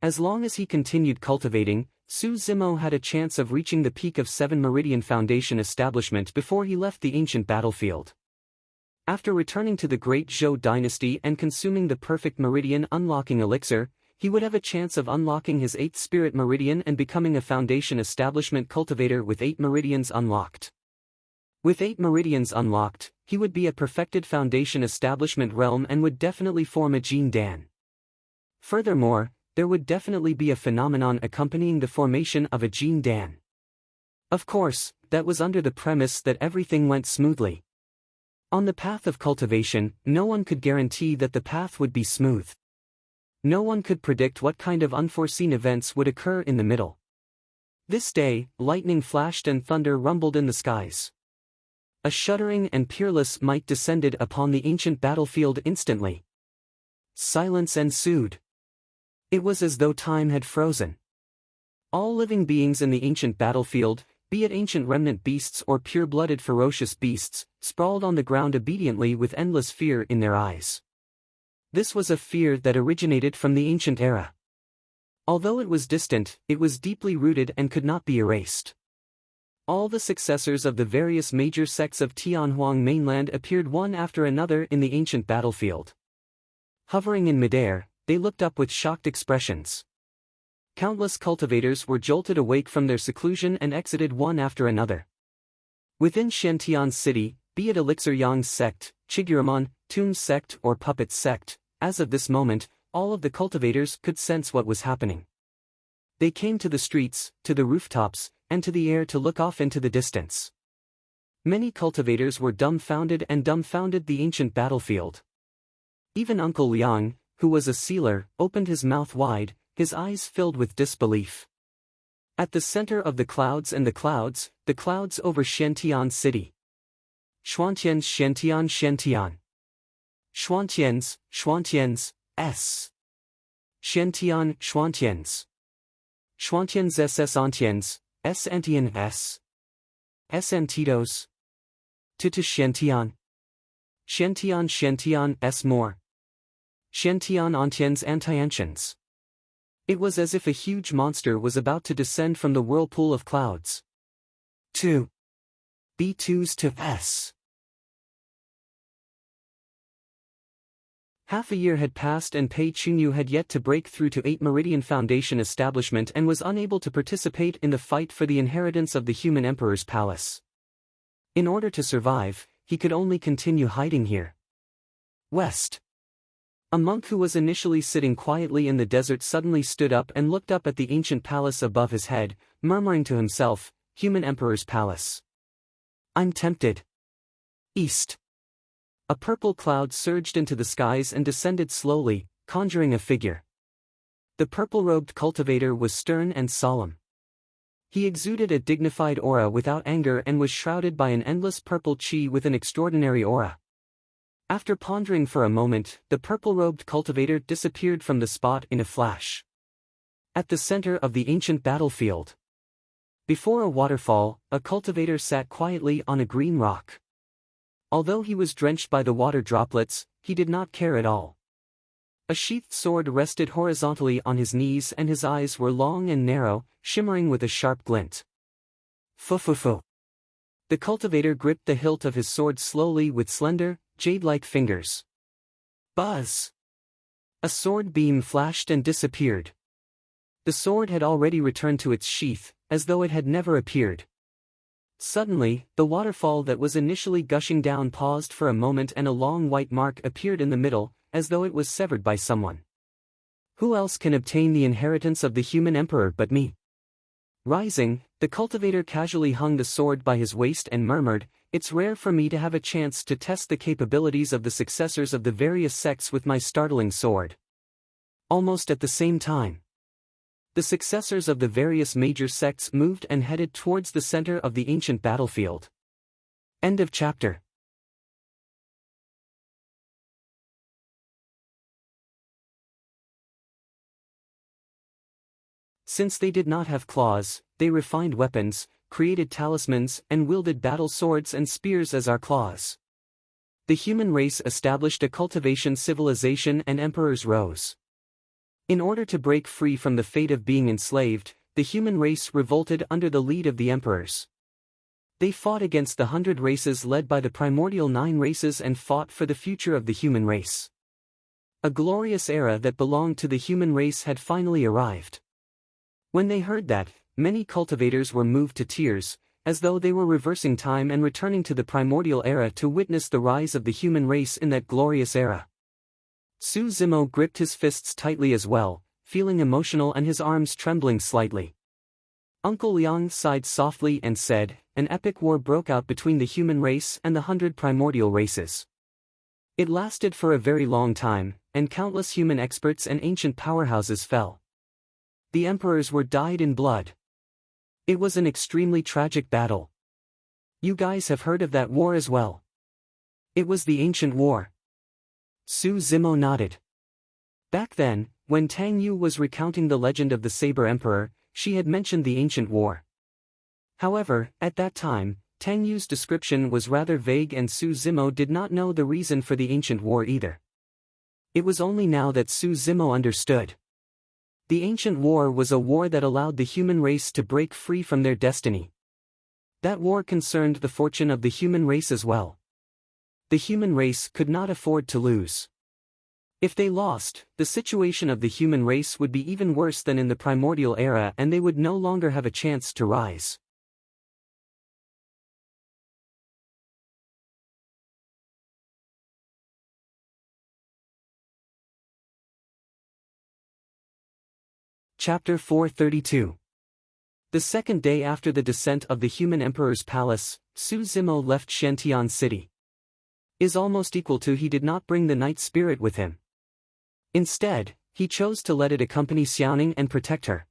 As long as he continued cultivating, Su Zimo had a chance of reaching the peak of 7 Meridian Foundation establishment before he left the ancient battlefield. After returning to the Great Zhou dynasty and consuming the perfect meridian unlocking elixir, he would have a chance of unlocking his 8th spirit meridian and becoming a foundation establishment cultivator with 8 meridians unlocked. With 8 meridians unlocked, he would be a perfected foundation establishment realm and would definitely form a Jin Dan. Furthermore, there would definitely be a phenomenon accompanying the formation of a Jin Dan. Of course, that was under the premise that everything went smoothly. On the path of cultivation, no one could guarantee that the path would be smooth. No one could predict what kind of unforeseen events would occur in the middle. This day, lightning flashed and thunder rumbled in the skies. A shuddering and peerless might descended upon the ancient battlefield instantly. Silence ensued. It was as though time had frozen. All living beings in the ancient battlefield, be it ancient remnant beasts or pure-blooded ferocious beasts, sprawled on the ground obediently with endless fear in their eyes. This was a fear that originated from the ancient era. Although it was distant, it was deeply rooted and could not be erased. All the successors of the various major sects of Tianhuang mainland appeared one after another in the ancient battlefield. Hovering in midair, they looked up with shocked expressions. Countless cultivators were jolted awake from their seclusion and exited one after another. Within Shantian City, be it Elixir Yang sect, Chiguramon, Tomb sect or Puppet sect, as of this moment, all of the cultivators could sense what was happening. They came to the streets, to the rooftops, and to the air to look off into the distance. Many cultivators were dumbfounded the ancient battlefield. Even Uncle Liang, who was a sealer, opened his mouth wide, his eyes filled with disbelief. At the center of the clouds over Xiantian city. Xuantian's Xiantian Xiantian. Xuantian's, S. Xiantian Xuantian's. Xuantian's SS Antian's, S Antian S. S Antidos. Tita Xiantian. Xiantian S more. Xiantian Antian's Antiancians. It was as if a huge monster was about to descend from the whirlpool of clouds. 2. B2's to S. Half a year had passed and Pei Chunyu had yet to break through to 8 Meridian Foundation establishment and was unable to participate in the fight for the inheritance of the human emperor's palace. In order to survive, he could only continue hiding here. West. A monk who was initially sitting quietly in the desert suddenly stood up and looked up at the ancient palace above his head, murmuring to himself, "Human Emperor's Palace. I'm tempted." East. A purple cloud surged into the skies and descended slowly, conjuring a figure. The purple-robed cultivator was stern and solemn. He exuded a dignified aura without anger and was shrouded by an endless purple qi with an extraordinary aura. After pondering for a moment, the purple-robed cultivator disappeared from the spot in a flash. At the center of the ancient battlefield. Before a waterfall, a cultivator sat quietly on a green rock. Although he was drenched by the water droplets, he did not care at all. A sheathed sword rested horizontally on his knees and his eyes were long and narrow, shimmering with a sharp glint. Fu. The cultivator gripped the hilt of his sword slowly with slender, jade-like fingers. Buzz! A sword beam flashed and disappeared. The sword had already returned to its sheath, as though it had never appeared. Suddenly, the waterfall that was initially gushing down paused for a moment and a long white mark appeared in the middle, as though it was severed by someone. Who else can obtain the inheritance of the human emperor but me? Rising, the cultivator casually hung the sword by his waist and murmured, "It's rare for me to have a chance to test the capabilities of the successors of the various sects with my startling sword." Almost at the same time, the successors of the various major sects moved and headed towards the center of the ancient battlefield. End of chapter. Since they did not have claws, they refined weapons, created talismans, and wielded battle swords and spears as our claws. The human race established a cultivation civilization and emperors rose. In order to break free from the fate of being enslaved, the human race revolted under the lead of the emperors. They fought against the 100 races led by the primordial 9 races and fought for the future of the human race. A glorious era that belonged to the human race had finally arrived. When they heard that, many cultivators were moved to tears, as though they were reversing time and returning to the primordial era to witness the rise of the human race in that glorious era. Su Zimo gripped his fists tightly as well, feeling emotional and his arms trembling slightly. Uncle Liang sighed softly and said, "An epic war broke out between the human race and the 100 primordial races. It lasted for a very long time, and countless human experts and ancient powerhouses fell. The emperors were dyed in blood. It was an extremely tragic battle. You guys have heard of that war as well. It was the ancient war." Su Zimo nodded. Back then, when Tang Yu was recounting the legend of the Saber Emperor, she had mentioned the ancient war. However, at that time, Tang Yu's description was rather vague and Su Zimo did not know the reason for the ancient war either. It was only now that Su Zimo understood. The ancient war was a war that allowed the human race to break free from their destiny. That war concerned the fortune of the human race as well. The human race could not afford to lose. If they lost, the situation of the human race would be even worse than in the primordial era and they would no longer have a chance to rise. Chapter 432. The second day after the descent of the human emperor's palace, Su Zimo left Shantian city. Is almost equal to he did not bring the night spirit with him. Instead, he chose to let it accompany Xiaoning and protect her.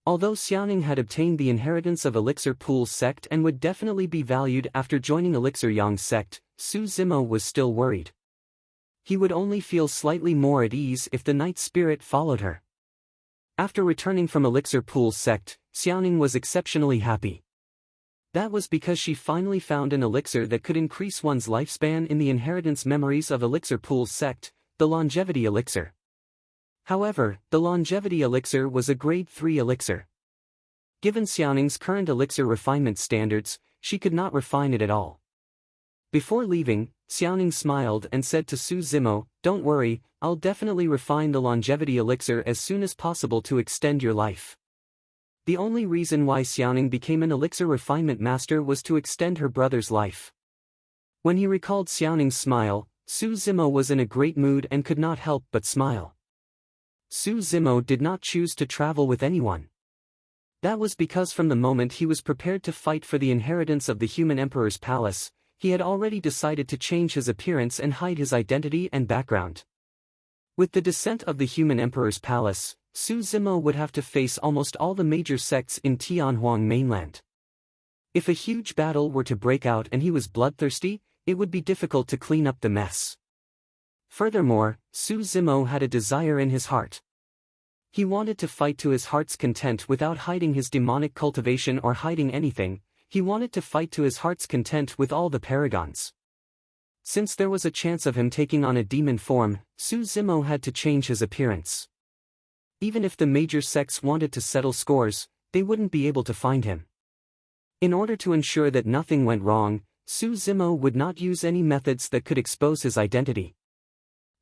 Although Xiaoning had obtained the inheritance of Elixir Pool's sect and would definitely be valued after joining Elixir Yang's sect, Su Zimo was still worried. He would only feel slightly more at ease if the night spirit followed her. After returning from Elixir Pool's sect, Xiaoning was exceptionally happy. That was because she finally found an elixir that could increase one's lifespan in the inheritance memories of Elixir Pool's sect, the longevity elixir. However, the longevity elixir was a grade 3 elixir. Given Xiaoning's current elixir refinement standards, she could not refine it at all. Before leaving, Xiaoning smiled and said to Su Zimo, "Don't worry, I'll definitely refine the longevity elixir as soon as possible to extend your life." The only reason why Xiaoning became an elixir refinement master was to extend her brother's life. When he recalled Xiaoning's smile, Su Zimo was in a great mood and could not help but smile. Su Zimo did not choose to travel with anyone. That was because from the moment he was prepared to fight for the inheritance of the human emperor's palace, he had already decided to change his appearance and hide his identity and background. With the descent of the human emperor's palace, Su Zimo would have to face almost all the major sects in Tianhuang mainland. If a huge battle were to break out and he was bloodthirsty, it would be difficult to clean up the mess. Furthermore, Su Zimo had a desire in his heart. He wanted to fight to his heart's content without hiding his demonic cultivation or hiding anything. He wanted to fight to his heart's content with all the paragons. Since there was a chance of him taking on a demon form, Su Zimo had to change his appearance. Even if the major sects wanted to settle scores, they wouldn't be able to find him. In order to ensure that nothing went wrong, Su Zimo would not use any methods that could expose his identity.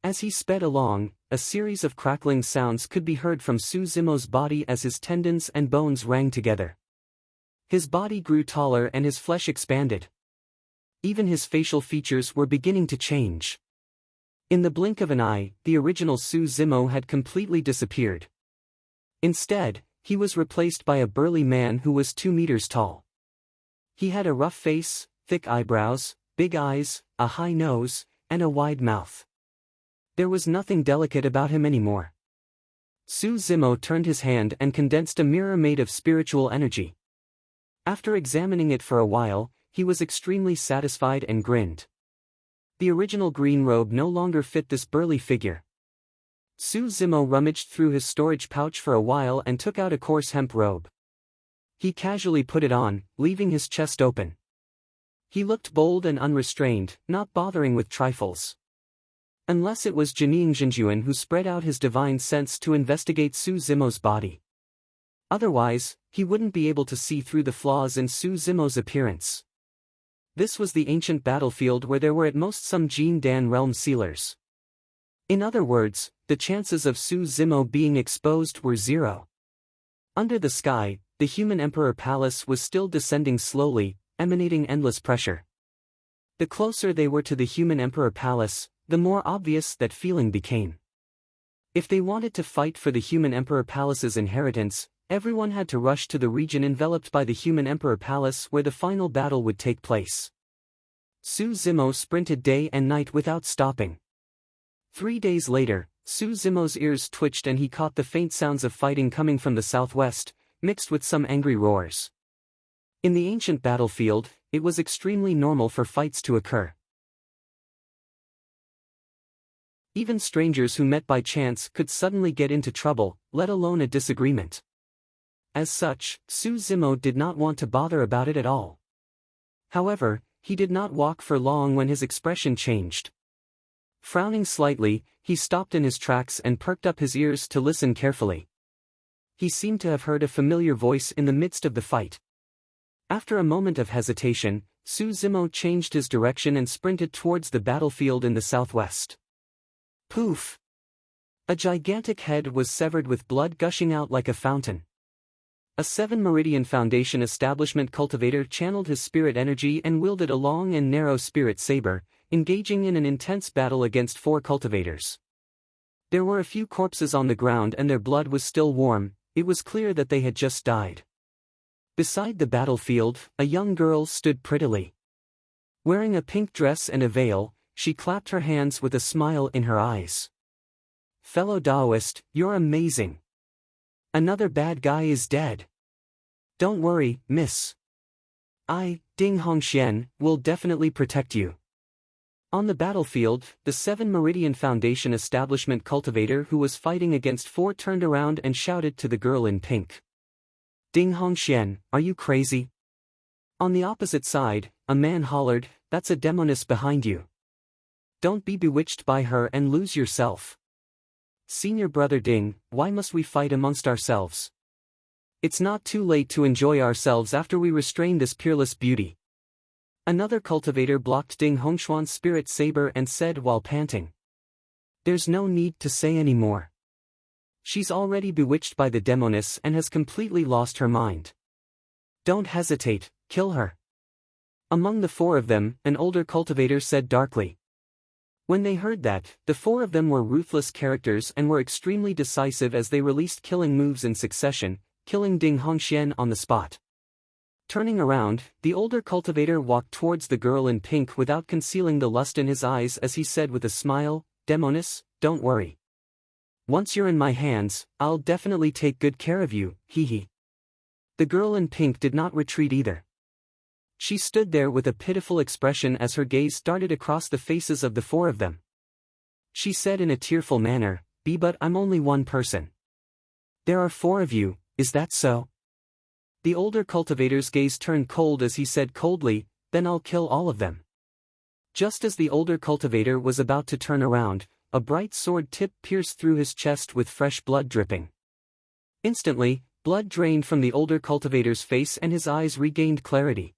As he sped along, a series of crackling sounds could be heard from Su Zimo's body as his tendons and bones rang together. His body grew taller and his flesh expanded. Even his facial features were beginning to change. In the blink of an eye, the original Su Zimo had completely disappeared. Instead, he was replaced by a burly man who was 2 meters tall. He had a rough face, thick eyebrows, big eyes, a high nose, and a wide mouth. There was nothing delicate about him anymore. Su Zimo turned his hand and condensed a mirror made of spiritual energy. After examining it for a while, he was extremely satisfied and grinned. The original green robe no longer fit this burly figure. Su Zimo rummaged through his storage pouch for a while and took out a coarse hemp robe. He casually put it on, leaving his chest open. He looked bold and unrestrained, not bothering with trifles. Unless it was Jining Zhenjuan who spread out his divine sense to investigate Su Zimo's body. Otherwise, he wouldn't be able to see through the flaws in Su Zimo's appearance. This was the ancient battlefield where there were at most some Jin Dan realm sealers. In other words, the chances of Su Zimo being exposed were 0. Under the sky, the human emperor palace was still descending slowly, emanating endless pressure. The closer they were to the human emperor palace, the more obvious that feeling became. If they wanted to fight for the human emperor palace's inheritance, everyone had to rush to the region enveloped by the human emperor palace where the final battle would take place. Su Zimo sprinted day and night without stopping. 3 days later, Su Zimo's ears twitched and he caught the faint sounds of fighting coming from the southwest, mixed with some angry roars. In the ancient battlefield, it was extremely normal for fights to occur. Even strangers who met by chance could suddenly get into trouble, let alone a disagreement. As such, Su Zimo did not want to bother about it at all. However, he did not walk for long when his expression changed. Frowning slightly, he stopped in his tracks and perked up his ears to listen carefully. He seemed to have heard a familiar voice in the midst of the fight. After a moment of hesitation, Su Zimo changed his direction and sprinted towards the battlefield in the southwest. Poof! A gigantic head was severed with blood gushing out like a fountain. A 7-Meridian Foundation establishment cultivator channeled his spirit energy and wielded a long and narrow spirit saber, engaging in an intense battle against 4 cultivators. There were a few corpses on the ground and their blood was still warm. It was clear that they had just died. Beside the battlefield, a young girl stood prettily. Wearing a pink dress and a veil, she clapped her hands with a smile in her eyes. "Fellow Daoist, you're amazing. Another bad guy is dead. Don't worry, miss. Ding Hongxian, will definitely protect you." On the battlefield, the 7 Meridian Foundation establishment cultivator who was fighting against 4 turned around and shouted to the girl in pink. "Ding Hongxian, are you crazy?" On the opposite side, a man hollered, "That's a demoness behind you. Don't be bewitched by her and lose yourself. Senior brother Ding, why must we fight amongst ourselves? It's not too late to enjoy ourselves after we restrain this peerless beauty." Another cultivator blocked Ding Hongshuan's spirit saber and said while panting, "There's no need to say any more. She's already bewitched by the demoness and has completely lost her mind. Don't hesitate, kill her." Among the 4 of them, an older cultivator said darkly. When they heard that, the 4 of them were ruthless characters and were extremely decisive as they released killing moves in succession, killing Ding Hongxian on the spot. Turning around, the older cultivator walked towards the girl in pink without concealing the lust in his eyes as he said with a smile, "Demoness, don't worry. Once you're in my hands, I'll definitely take good care of you, hee hee." The girl in pink did not retreat either. She stood there with a pitiful expression as her gaze darted across the faces of the 4 of them. She said in a tearful manner, But I'm only one person. There are 4 of you, is that so?" The older cultivator's gaze turned cold as he said coldly, "Then I'll kill all of them." Just as the older cultivator was about to turn around, a bright sword tip pierced through his chest with fresh blood dripping. Instantly, blood drained from the older cultivator's face and his eyes regained clarity.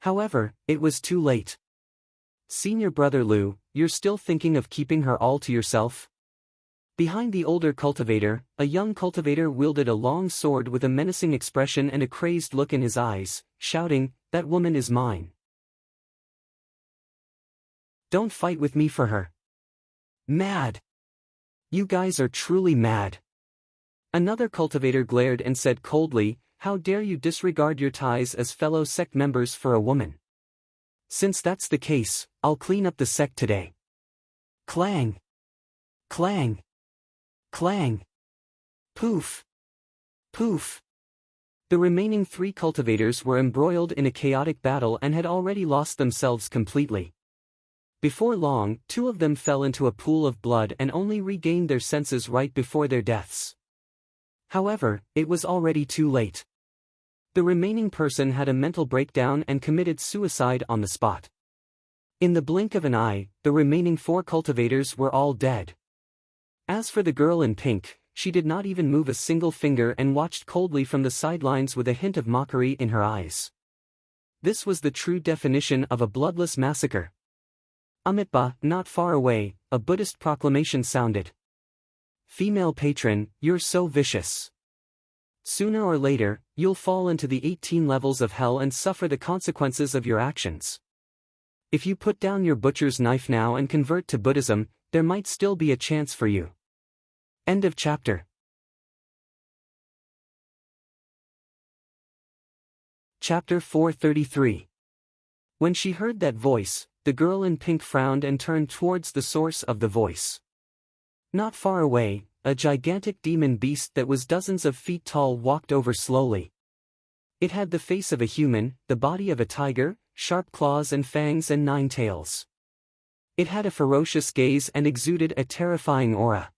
However, it was too late. "Senior brother Liu, you're still thinking of keeping her all to yourself?" Behind the older cultivator, a young cultivator wielded a long sword with a menacing expression and a crazed look in his eyes, shouting, "That woman is mine. Don't fight with me for her." "Mad! You guys are truly mad." Another cultivator glared and said coldly, "How dare you disregard your ties as fellow sect members for a woman? Since that's the case, I'll clean up the sect today." Clang! Clang! Clang! Poof! Poof! The remaining 3 cultivators were embroiled in a chaotic battle and had already lost themselves completely. Before long, 2 of them fell into a pool of blood and only regained their senses right before their deaths. However, it was already too late. The remaining person had a mental breakdown and committed suicide on the spot. In the blink of an eye, the remaining 4 cultivators were all dead. As for the girl in pink, she did not even move a single finger and watched coldly from the sidelines with a hint of mockery in her eyes. This was the true definition of a bloodless massacre. Amitba, not far away, a Buddhist proclamation sounded. "Female patron, you're so vicious. Sooner or later, you'll fall into the 18 levels of hell and suffer the consequences of your actions. If you put down your butcher's knife now and convert to Buddhism, there might still be a chance for you." End of chapter. Chapter 433. When she heard that voice, the girl in pink frowned and turned towards the source of the voice. Not far away, a gigantic demon beast that was dozens of feet tall walked over slowly. It had the face of a human, the body of a tiger, sharp claws and fangs and 9 tails. It had a ferocious gaze and exuded a terrifying aura.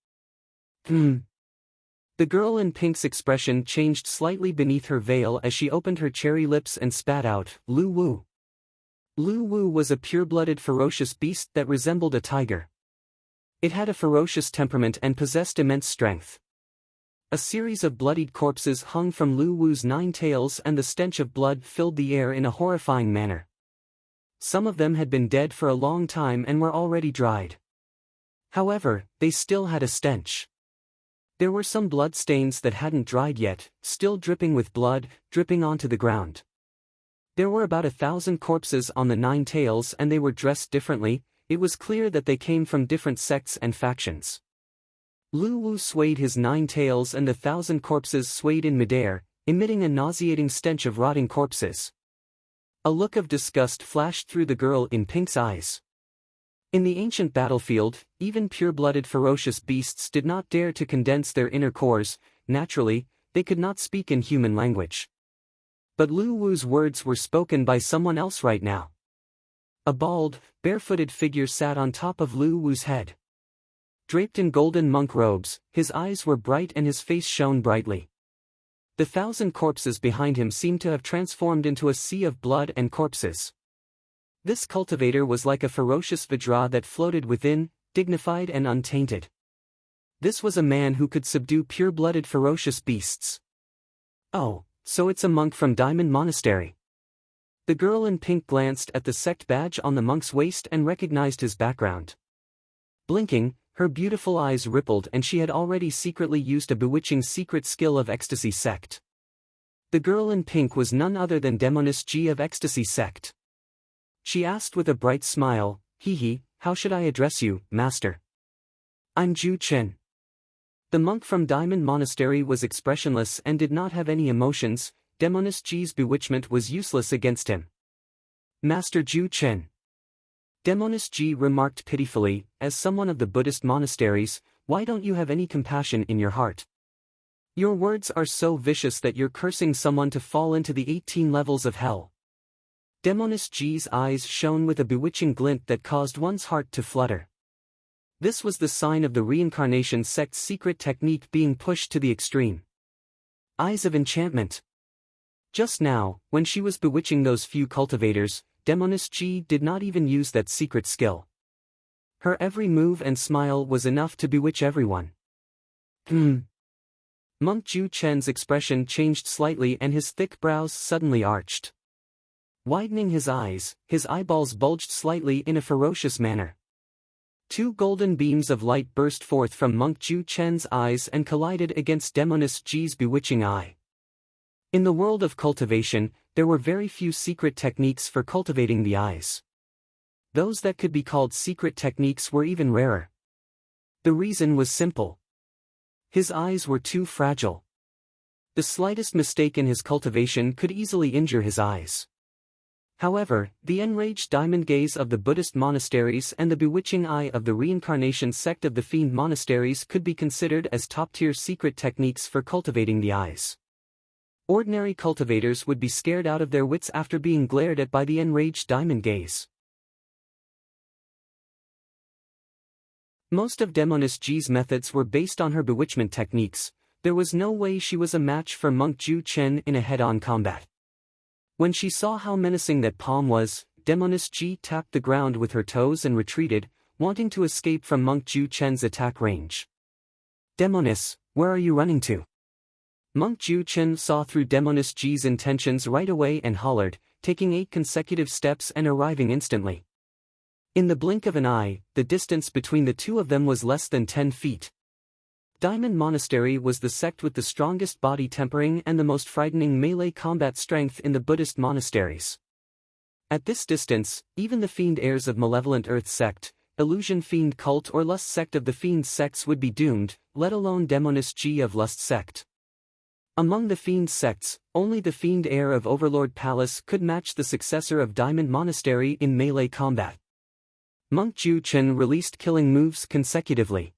The girl in pink's expression changed slightly beneath her veil as she opened her cherry lips and spat out, "Lu Wu." Lu Wu was a pure-blooded ferocious beast that resembled a tiger. It had a ferocious temperament and possessed immense strength. A series of bloodied corpses hung from Lu Wu's 9 tails and the stench of blood filled the air in a horrifying manner. Some of them had been dead for a long time and were already dried. However, they still had a stench. There were some blood stains that hadn't dried yet, still dripping with blood, dripping onto the ground. There were about 1,000 corpses on the 9 tails and they were dressed differently. It was clear that they came from different sects and factions. Lu Wu swayed his 9 tails and the 1,000 corpses swayed in midair, emitting a nauseating stench of rotting corpses. A look of disgust flashed through the girl in Pink's eyes. In the ancient battlefield, even pure-blooded ferocious beasts did not dare to condense their inner cores. Naturally, they could not speak in human language. But Lu Wu's words were spoken by someone else right now. A bald, barefooted figure sat on top of Lu Wu's head. Draped in golden monk robes, his eyes were bright and his face shone brightly. The 1,000 corpses behind him seemed to have transformed into a sea of blood and corpses. This cultivator was like a ferocious Vajra that floated within, dignified and untainted. This was a man who could subdue pure-blooded ferocious beasts. Oh, so it's a monk from Diamond Monastery. The girl in pink glanced at the sect badge on the monk's waist and recognized his background. Blinking, her beautiful eyes rippled, and she had already secretly used a bewitching secret skill of Ecstasy Sect. The girl in pink was none other than Demoness G of Ecstasy Sect. She asked with a bright smile, "Hee, how should I address you, master?" "I'm Ju Chen." The monk from Diamond Monastery was expressionless and did not have any emotions. Demoness G's bewitchment was useless against him. "Master Ju Chen." Demoness G remarked pitifully, "As someone of the Buddhist monasteries, why don't you have any compassion in your heart? Your words are so vicious that you're cursing someone to fall into the 18 levels of hell." Demoness G's eyes shone with a bewitching glint that caused one's heart to flutter. This was the sign of the reincarnation sect's secret technique being pushed to the extreme. Eyes of enchantment. Just now, when she was bewitching those few cultivators, Demoness G did not even use that secret skill. Her every move and smile was enough to bewitch everyone. Monk Ju Chen's expression changed slightly and his thick brows suddenly arched. Widening his eyeballs bulged slightly in a ferocious manner. Two golden beams of light burst forth from Monk Ju Chen's eyes and collided against Demoness G's bewitching eye. In the world of cultivation, there were very few secret techniques for cultivating the eyes. Those that could be called secret techniques were even rarer. The reason was simple. His eyes were too fragile. The slightest mistake in his cultivation could easily injure his eyes. However, the enraged diamond gaze of the Buddhist monasteries and the bewitching eye of the reincarnation sect of the fiend monasteries could be considered as top-tier secret techniques for cultivating the eyes. Ordinary cultivators would be scared out of their wits after being glared at by the enraged diamond gaze. Most of Demoness G's methods were based on her bewitchment techniques. There was no way she was a match for Monk Ju Chen in a head-on combat. When she saw how menacing that palm was, Demoness G tapped the ground with her toes and retreated, wanting to escape from Monk Ju Chen's attack range. "Demoness, where are you running to?" Monk Ju Chen saw through Demoness G's intentions right away and hollered, taking 8 consecutive steps and arriving instantly. In the blink of an eye, the distance between the two of them was less than 10 feet. Diamond Monastery was the sect with the strongest body tempering and the most frightening melee combat strength in the Buddhist monasteries. At this distance, even the fiend heirs of Malevolent Earth sect, Illusion Fiend cult or Lust sect of the fiend sects would be doomed, let alone Demoness G of Lust sect. Among the fiend sects, only the fiend heir of Overlord Palace could match the successor of Diamond Monastery in melee combat. Monk Ju Chen released killing moves consecutively.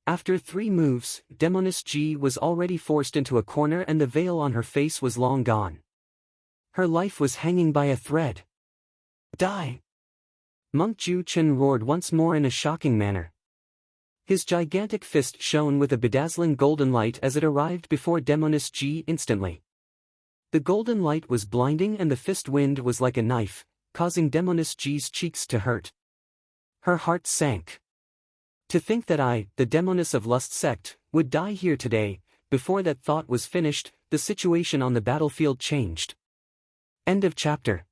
After 3 moves, Demoness G was already forced into a corner and the veil on her face was long gone. Her life was hanging by a thread. "Die!" Monk Ju Chen roared once more in a shocking manner. His gigantic fist shone with a bedazzling golden light as it arrived before Demoness G instantly. The golden light was blinding and the fist wind was like a knife, causing Demoness G's cheeks to hurt. Her heart sank. To think that I, the Demoness of Lust sect, would die here today. Before that thought was finished, the situation on the battlefield changed. End of chapter.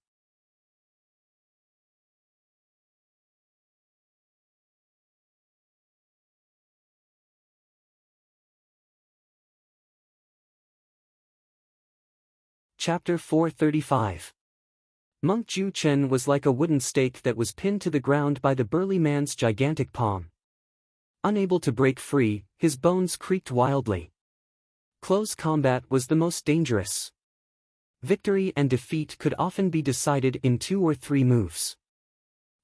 Chapter 435. Monk Ju Chen was like a wooden stake that was pinned to the ground by the burly man's gigantic palm. Unable to break free, his bones creaked wildly. Close combat was the most dangerous. Victory and defeat could often be decided in 2 or 3 moves.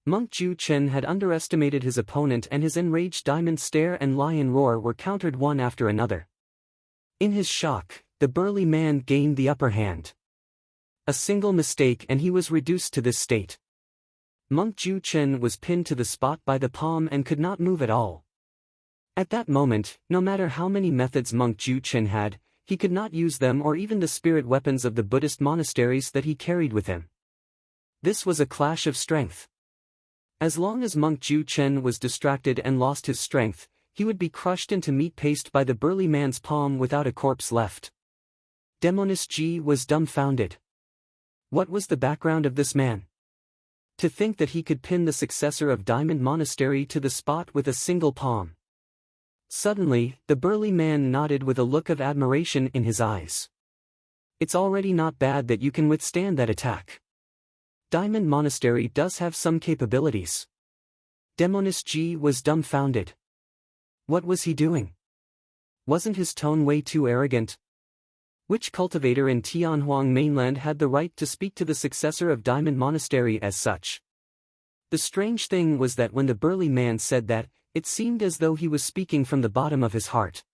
Monk Ju Chen had underestimated his opponent, and his enraged diamond stare and lion roar were countered one after another. In his shock, the burly man gained the upper hand. A single mistake and he was reduced to this state. Monk Ju Chen was pinned to the spot by the palm and could not move at all. At that moment, no matter how many methods Monk Ju Chen had, he could not use them or even the spirit weapons of the Buddhist monasteries that he carried with him. This was a clash of strength. As long as Monk Ju Chen was distracted and lost his strength, he would be crushed into meat paste by the burly man's palm without a corpse left. Demoness Ji was dumbfounded. What was the background of this man? To think that he could pin the successor of Diamond Monastery to the spot with a single palm. Suddenly, the burly man nodded with a look of admiration in his eyes. It's already not bad that you can withstand that attack. Diamond Monastery does have some capabilities. Demoness Ji was dumbfounded. What was he doing? Wasn't his tone way too arrogant? Which cultivator in Tianhuang mainland had the right to speak to the successor of Diamond Monastery as such? The strange thing was that when the burly man said that, it seemed as though he was speaking from the bottom of his heart.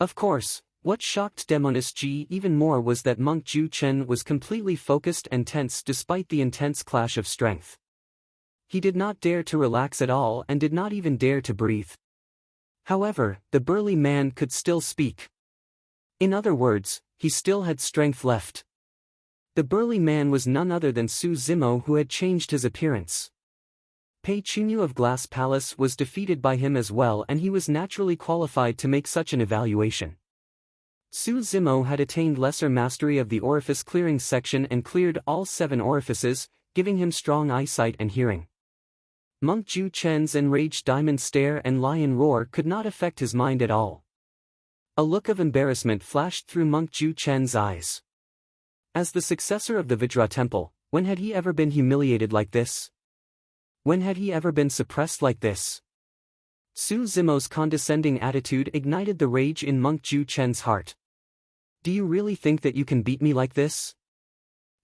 Of course, what shocked Demoness Ji even more was that Monk Ju Chen was completely focused and tense despite the intense clash of strength. He did not dare to relax at all and did not even dare to breathe. However, the burly man could still speak. In other words, he still had strength left. The burly man was none other than Su Zimo, who had changed his appearance. Pei Chunyu of Glass Palace was defeated by him as well, and he was naturally qualified to make such an evaluation. Su Zimo had attained lesser mastery of the orifice clearing section and cleared all 7 orifices, giving him strong eyesight and hearing. Monk Ju Chen's enraged diamond stare and lion roar could not affect his mind at all. A look of embarrassment flashed through Monk Ju Chen's eyes. As the successor of the Vajra Temple, when had he ever been humiliated like this? When had he ever been suppressed like this? Su Zimo's condescending attitude ignited the rage in Monk Ju Chen's heart. Do you really think that you can beat me like this?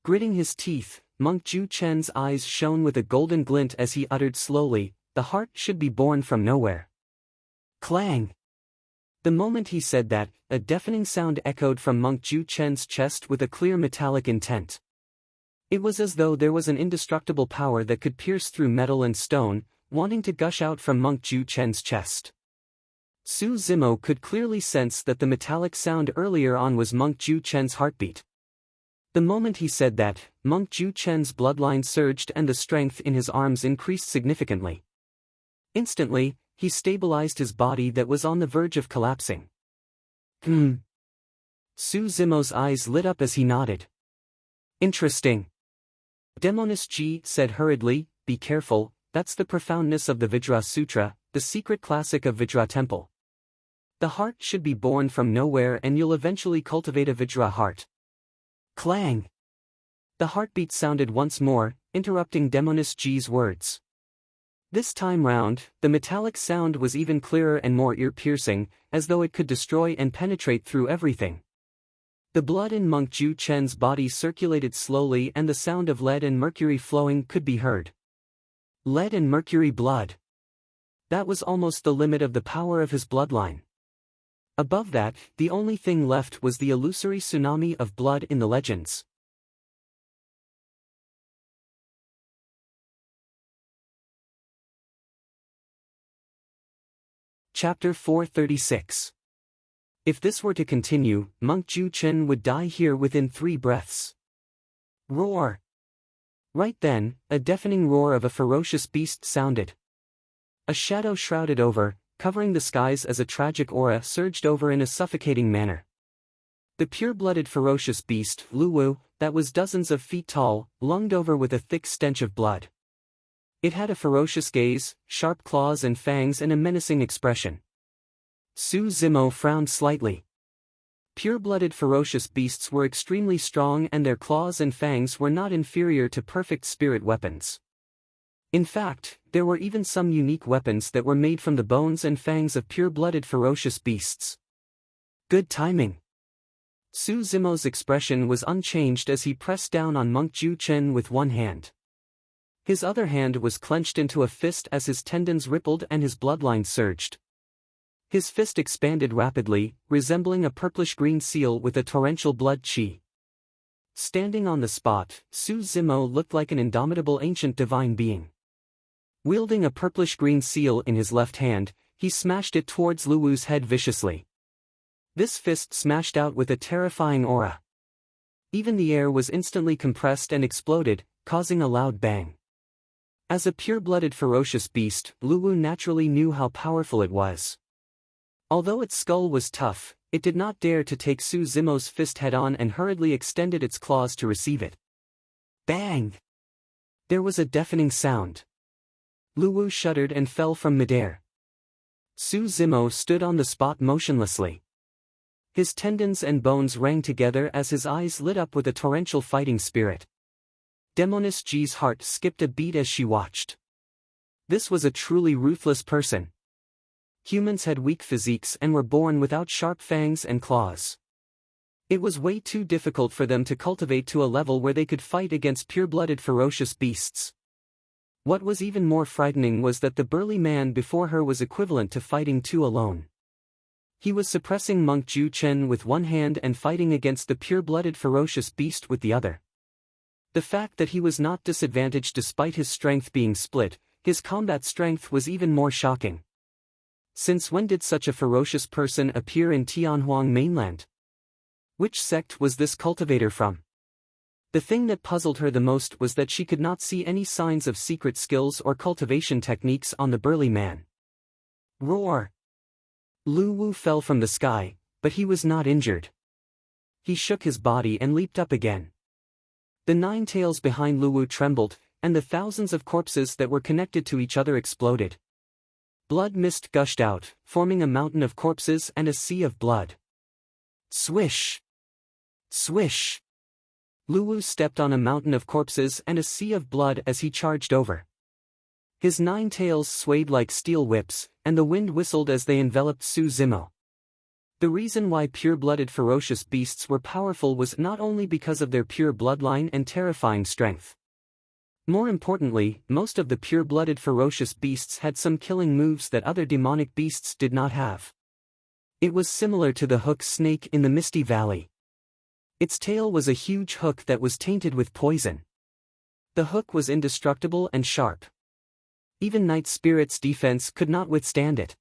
Gritting his teeth, Monk Ju Chen's eyes shone with a golden glint as he uttered slowly, "The heart should be born from nowhere." Clang! The moment he said that, a deafening sound echoed from Monk Ju Chen's chest with a clear metallic intent. It was as though there was an indestructible power that could pierce through metal and stone, wanting to gush out from Monk Ju Chen's chest. Su Zimo could clearly sense that the metallic sound earlier on was Monk Ju Chen's heartbeat. The moment he said that, Monk Ju Chen's bloodline surged and the strength in his arms increased significantly. Instantly, he stabilized his body that was on the verge of collapsing. Su Zimo's eyes lit up as he nodded. Interesting. Demoness Ji said hurriedly, "Be careful, that's the profoundness of the Vajra Sutra, the secret classic of Vajra Temple. The heart should be born from nowhere and you'll eventually cultivate a Vajra heart." Clang! The heartbeat sounded once more, interrupting Demoness Ji's words. This time round, the metallic sound was even clearer and more ear-piercing, as though it could destroy and penetrate through everything. The blood in Monk Ju Chen's body circulated slowly and the sound of lead and mercury flowing could be heard. Lead and mercury blood. That was almost the limit of the power of his bloodline. Above that, the only thing left was the illusory tsunami of blood in the legends. Chapter 436. If this were to continue, Monk Ju Chen would die here within 3 breaths. Roar! Right then, a deafening roar of a ferocious beast sounded. A shadow shrouded over, covering the skies as a tragic aura surged over in a suffocating manner. The pure-blooded ferocious beast, Luwu, that was dozens of feet tall, lunged over with a thick stench of blood. It had a ferocious gaze, sharp claws and fangs and a menacing expression. Su Zimo frowned slightly. Pure-blooded ferocious beasts were extremely strong and their claws and fangs were not inferior to perfect spirit weapons. In fact, there were even some unique weapons that were made from the bones and fangs of pure-blooded ferocious beasts. Good timing. Su Zimo's expression was unchanged as he pressed down on Monk Ju Chen with one hand. His other hand was clenched into a fist as his tendons rippled and his bloodline surged. His fist expanded rapidly, resembling a purplish-green seal with a torrential blood chi. Standing on the spot, Su Zimo looked like an indomitable ancient divine being. Wielding a purplish-green seal in his left hand, he smashed it towards Lu Wu's head viciously. This fist smashed out with a terrifying aura. Even the air was instantly compressed and exploded, causing a loud bang. As a pure-blooded ferocious beast, Lu Wu naturally knew how powerful it was. Although its skull was tough, it did not dare to take Su Zimo's fist head-on and hurriedly extended its claws to receive it. Bang! There was a deafening sound. Lu Wu shuddered and fell from midair. Su Zimo stood on the spot motionlessly. His tendons and bones rang together as his eyes lit up with a torrential fighting spirit. Demoness Ji's heart skipped a beat as she watched. This was a truly ruthless person. Humans had weak physiques and were born without sharp fangs and claws. It was way too difficult for them to cultivate to a level where they could fight against pure-blooded ferocious beasts. What was even more frightening was that the burly man before her was equivalent to fighting two alone. He was suppressing Monk Ju Chen with one hand and fighting against the pure-blooded ferocious beast with the other. The fact that he was not disadvantaged despite his strength being split, his combat strength was even more shocking. Since when did such a ferocious person appear in Tianhuang mainland? Which sect was this cultivator from? The thing that puzzled her the most was that she could not see any signs of secret skills or cultivation techniques on the burly man. Roar! Lu Wu fell from the sky, but he was not injured. He shook his body and leaped up again. The 9 tails behind Lu Wu trembled, and the thousands of corpses that were connected to each other exploded. Blood mist gushed out, forming a mountain of corpses and a sea of blood. Swish! Swish! Lu Wu stepped on a mountain of corpses and a sea of blood as he charged over. His 9 tails swayed like steel whips, and the wind whistled as they enveloped Su Zimo. The reason why pure-blooded ferocious beasts were powerful was not only because of their pure bloodline and terrifying strength. More importantly, most of the pure-blooded ferocious beasts had some killing moves that other demonic beasts did not have. It was similar to the hook snake in the Misty Valley. Its tail was a huge hook that was tainted with poison. The hook was indestructible and sharp. Even Night Spirit's defense could not withstand it.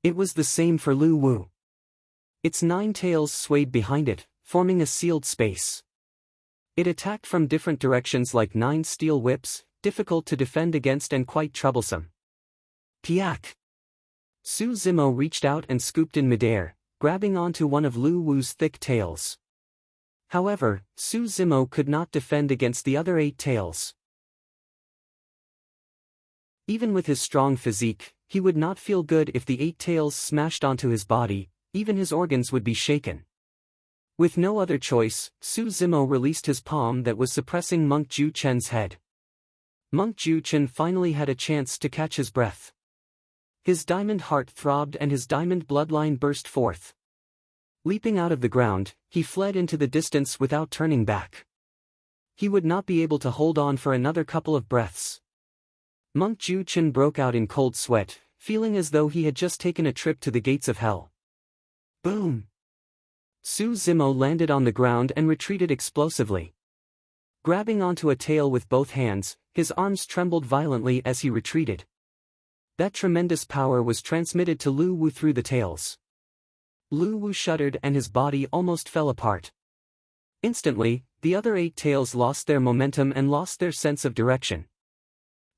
It was the same for Lu Wu. Its 9 tails swayed behind it, forming a sealed space. It attacked from different directions like 9 steel whips, difficult to defend against and quite troublesome. Piak! Su Zimo reached out and scooped in midair, grabbing onto one of Lu Wu's thick tails. However, Su Zimo could not defend against the other 8 tails. Even with his strong physique, he would not feel good if the 8 tails smashed onto his body, even his organs would be shaken. With no other choice, Su Zimo released his palm that was suppressing Monk Ju Chen's head. Monk Ju Chen finally had a chance to catch his breath. His diamond heart throbbed and his diamond bloodline burst forth. Leaping out of the ground, he fled into the distance without turning back. He would not be able to hold on for another couple of breaths. Monk Ju Chen broke out in cold sweat, feeling as though he had just taken a trip to the gates of hell. Boom! Su Zimo landed on the ground and retreated explosively. Grabbing onto a tail with both hands, his arms trembled violently as he retreated. That tremendous power was transmitted to Lu Wu through the tails. Lu Wu shuddered and his body almost fell apart. Instantly, the other 8 tails lost their momentum and lost their sense of direction.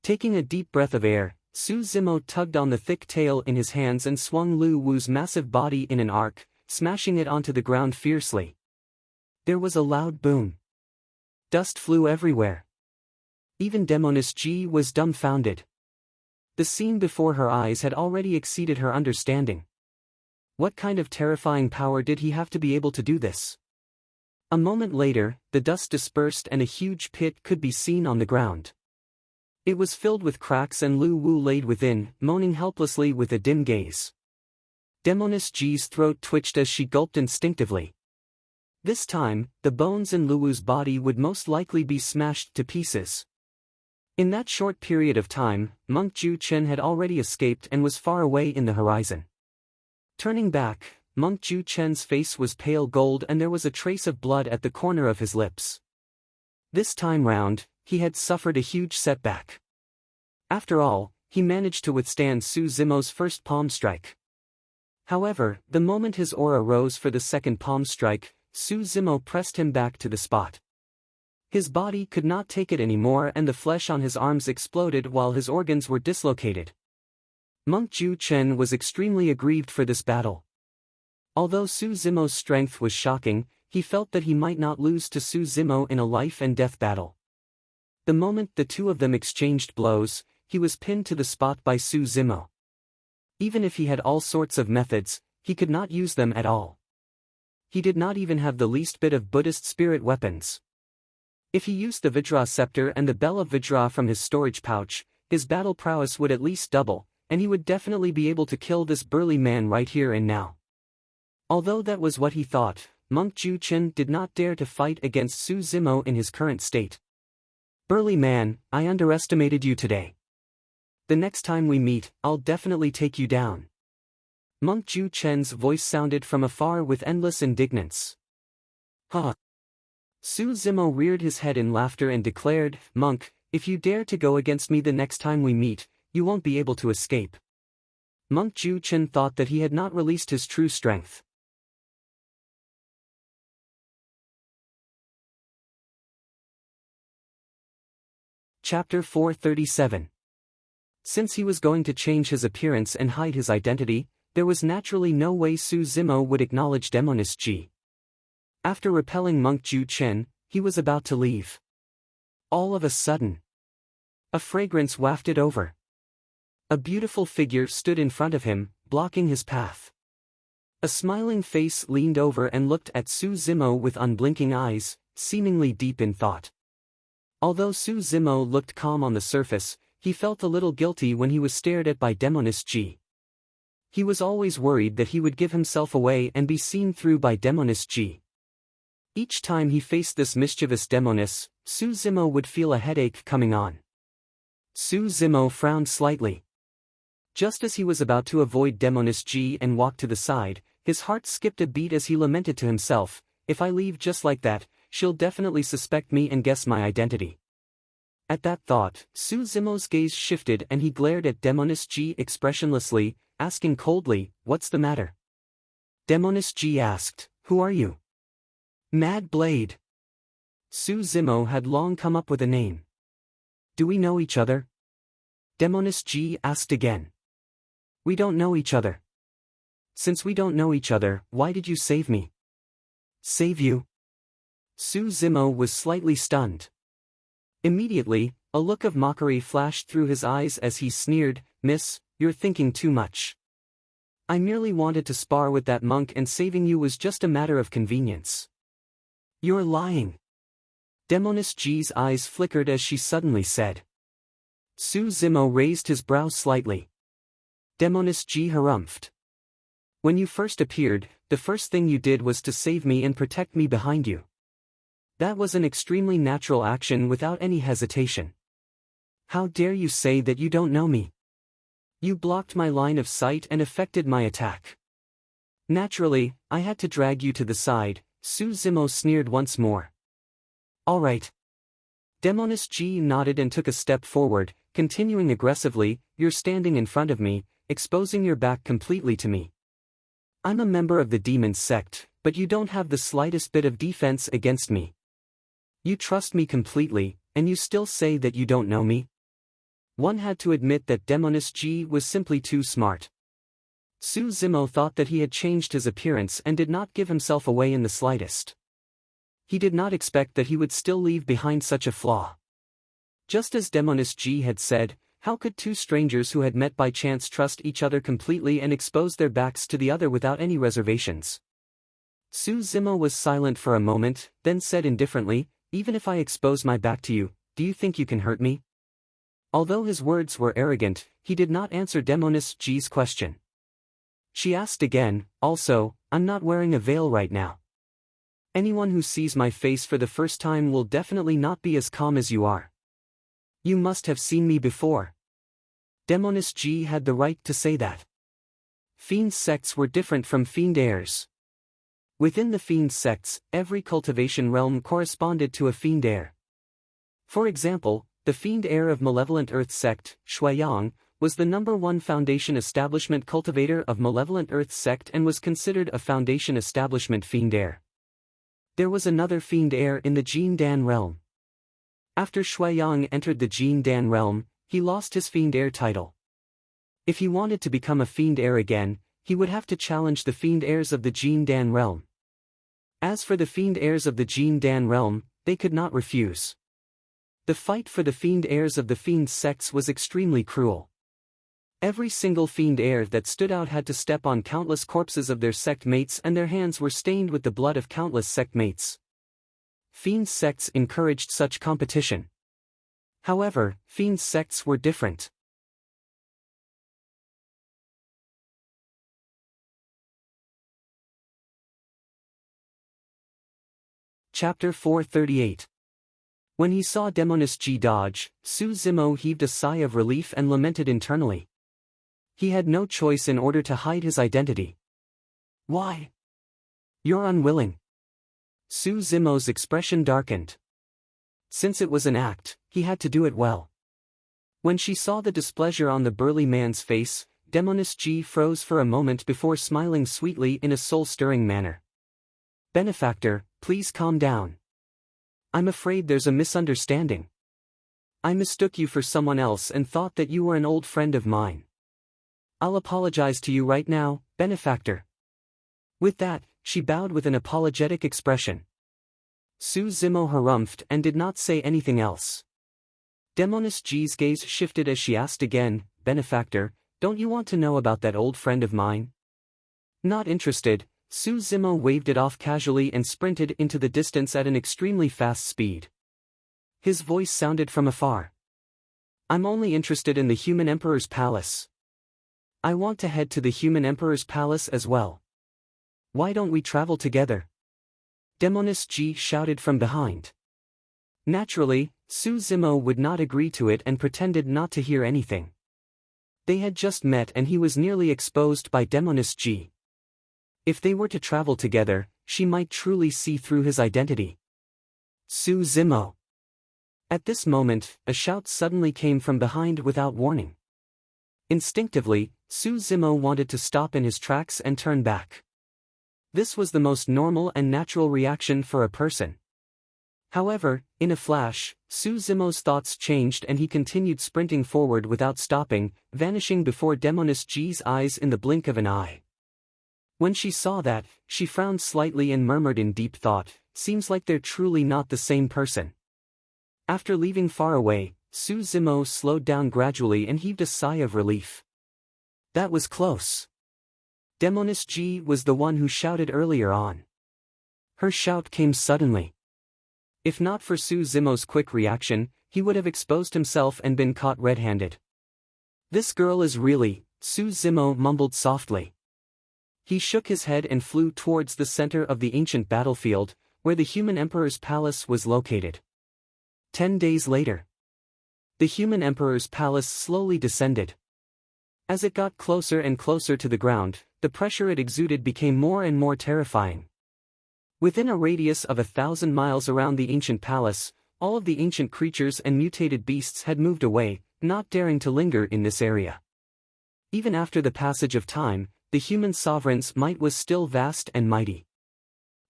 Taking a deep breath of air, Su Zimo tugged on the thick tail in his hands and swung Lu Wu's massive body in an arc, smashing it onto the ground fiercely. There was a loud boom. Dust flew everywhere. Even Demoness Ji was dumbfounded. The scene before her eyes had already exceeded her understanding. What kind of terrifying power did he have to be able to do this? A moment later, the dust dispersed and a huge pit could be seen on the ground. It was filled with cracks and Lu Wu laid within, moaning helplessly with a dim gaze. Demoness Ji's throat twitched as she gulped instinctively. This time, the bones in Luwu's body would most likely be smashed to pieces. In that short period of time, Monk Ju Chen had already escaped and was far away in the horizon. Turning back, Monk Ju Chen's face was pale gold and there was a trace of blood at the corner of his lips. This time round, he had suffered a huge setback. After all, he managed to withstand Su Zimo's first palm strike. However, the moment his aura rose for the second palm strike, Su Zimo pressed him back to the spot. His body could not take it anymore and the flesh on his arms exploded while his organs were dislocated. Monk Ju Chen was extremely aggrieved for this battle. Although Su Zimo's strength was shocking, he felt that he might not lose to Su Zimo in a life-and-death battle. The moment the two of them exchanged blows, he was pinned to the spot by Su Zimo. Even if he had all sorts of methods, he could not use them at all. He did not even have the least bit of Buddhist spirit weapons. If he used the Vajra scepter and the bell of Vajra from his storage pouch, his battle prowess would at least double, and he would definitely be able to kill this burly man right here and now. Although that was what he thought, Monk Ju Chen did not dare to fight against Su Zimo in his current state. "Burly man, I underestimated you today. The next time we meet, I'll definitely take you down." Monk Ju Chen's voice sounded from afar with endless indignance. "Huh." Su Zimo reared his head in laughter and declared, "Monk, if you dare to go against me the next time we meet, you won't be able to escape." Monk Ju Chen thought that he had not released his true strength. Chapter 437. Since he was going to change his appearance and hide his identity, there was naturally no way Su Zimo would acknowledge Demoness Ji. After repelling Monk Ju Chen, he was about to leave. All of a sudden, a fragrance wafted over. A beautiful figure stood in front of him, blocking his path. A smiling face leaned over and looked at Su Zimo with unblinking eyes, seemingly deep in thought. Although Su Zimo looked calm on the surface, he felt a little guilty when he was stared at by Demoness Ji. He was always worried that he would give himself away and be seen through by Demoness Ji. Each time he faced this mischievous Demoness, Su Zimo would feel a headache coming on. Su Zimo frowned slightly. Just as he was about to avoid Demoness Ji and walk to the side, his heart skipped a beat as he lamented to himself, "If I leave just like that, she'll definitely suspect me and guess my identity." At that thought, Su Zimo's gaze shifted and he glared at Demoness Ji expressionlessly, asking coldly, "What's the matter?" Demoness Ji asked, "Who are you?" "Mad Blade." Su Zimo had long come up with a name. "Do we know each other?" Demoness Ji asked again. "We don't know each other." "Since we don't know each other, why did you save me?" "Save you?" Su Zimo was slightly stunned. Immediately, a look of mockery flashed through his eyes as he sneered, "Miss, you're thinking too much. I merely wanted to spar with that monk and saving you was just a matter of convenience." "You're lying." Demoness Ji's eyes flickered as she suddenly said. Su Zimo raised his brow slightly. Demoness Ji harumphed. "When you first appeared, the first thing you did was to save me and protect me behind you. That was an extremely natural action without any hesitation. How dare you say that you don't know me? You blocked my line of sight and affected my attack. Naturally, I had to drag you to the side." Su Zimo sneered once more. "All right." Demoness Ji nodded and took a step forward, continuing aggressively, "You're standing in front of me, exposing your back completely to me. I'm a member of the demon sect, but you don't have the slightest bit of defense against me. You trust me completely, and you still say that you don't know me?" One had to admit that Demoness Ji was simply too smart. Su Zimo thought that he had changed his appearance and did not give himself away in the slightest. He did not expect that he would still leave behind such a flaw. Just as Demoness Ji had said, how could two strangers who had met by chance trust each other completely and expose their backs to the other without any reservations? Su Zimo was silent for a moment, then said indifferently, "Even if I expose my back to you, do you think you can hurt me?" Although his words were arrogant, he did not answer Demoness Ji's question. She asked again, "Also, I'm not wearing a veil right now." Anyone who sees my face for the first time will definitely not be as calm as you are. You must have seen me before. Demoness G had the right to say that. Fiend sects were different from fiend heirs. Within the fiend sects, every cultivation realm corresponded to a fiend heir. For example, the fiend heir of Malevolent Earth sect, Shuiyang, was the #1 foundation establishment cultivator of Malevolent Earth sect and was considered a foundation establishment fiend heir. There was another fiend heir in the Jin Dan realm. After Shuiyang entered the Jin Dan realm, he lost his fiend heir title. If he wanted to become a fiend heir again, he would have to challenge the fiend heirs of the Jin Dan realm. As for the fiend heirs of the Jin Dan realm, they could not refuse. The fight for the fiend heirs of the fiend sects was extremely cruel. Every single fiend heir that stood out had to step on countless corpses of their sect mates, and their hands were stained with the blood of countless sect mates. Fiend sects encouraged such competition. However, fiend sects were different. Chapter 438. When he saw Demoness G dodge, Su Zimo heaved a sigh of relief and lamented internally. He had no choice in order to hide his identity. Why? You're unwilling. Su Zimo's expression darkened. Since it was an act, he had to do it well. When she saw the displeasure on the burly man's face, Demoness G froze for a moment before smiling sweetly in a soul-stirring manner. Benefactor, please calm down. I'm afraid there's a misunderstanding. I mistook you for someone else and thought that you were an old friend of mine. I'll apologize to you right now, Benefactor. With that, she bowed with an apologetic expression. Su Zimo harumphed and did not say anything else. Demoness G's gaze shifted as she asked again, Benefactor, don't you want to know about that old friend of mine? Not interested, Su Zimo waved it off casually and sprinted into the distance at an extremely fast speed. His voice sounded from afar. I'm only interested in the Human Emperor's palace. I want to head to the Human Emperor's palace as well. Why don't we travel together? Demoness G shouted from behind. Naturally, Su Zimo would not agree to it and pretended not to hear anything. They had just met and he was nearly exposed by Demoness G. If they were to travel together, she might truly see through his identity. Su Zimo. At this moment, a shout suddenly came from behind without warning. Instinctively, Su Zimo wanted to stop in his tracks and turn back. This was the most normal and natural reaction for a person. However, in a flash, Su Zimo's thoughts changed and he continued sprinting forward without stopping, vanishing before Demoness G's eyes in the blink of an eye. When she saw that, she frowned slightly and murmured in deep thought, seems like they're truly not the same person. After leaving far away, Su Zimo slowed down gradually and heaved a sigh of relief. That was close. Demoness G was the one who shouted earlier on. Her shout came suddenly. If not for Su Zimo's quick reaction, he would have exposed himself and been caught red-handed. This girl is really, Su Zimo mumbled softly. He shook his head and flew towards the center of the ancient battlefield, where the Human Emperor's palace was located. 10 days later. The Human Emperor's palace slowly descended. As it got closer and closer to the ground, the pressure it exuded became more and more terrifying. Within a radius of 1,000 miles around the ancient palace, all of the ancient creatures and mutated beasts had moved away, not daring to linger in this area. Even after the passage of time, the human sovereign's might was still vast and mighty.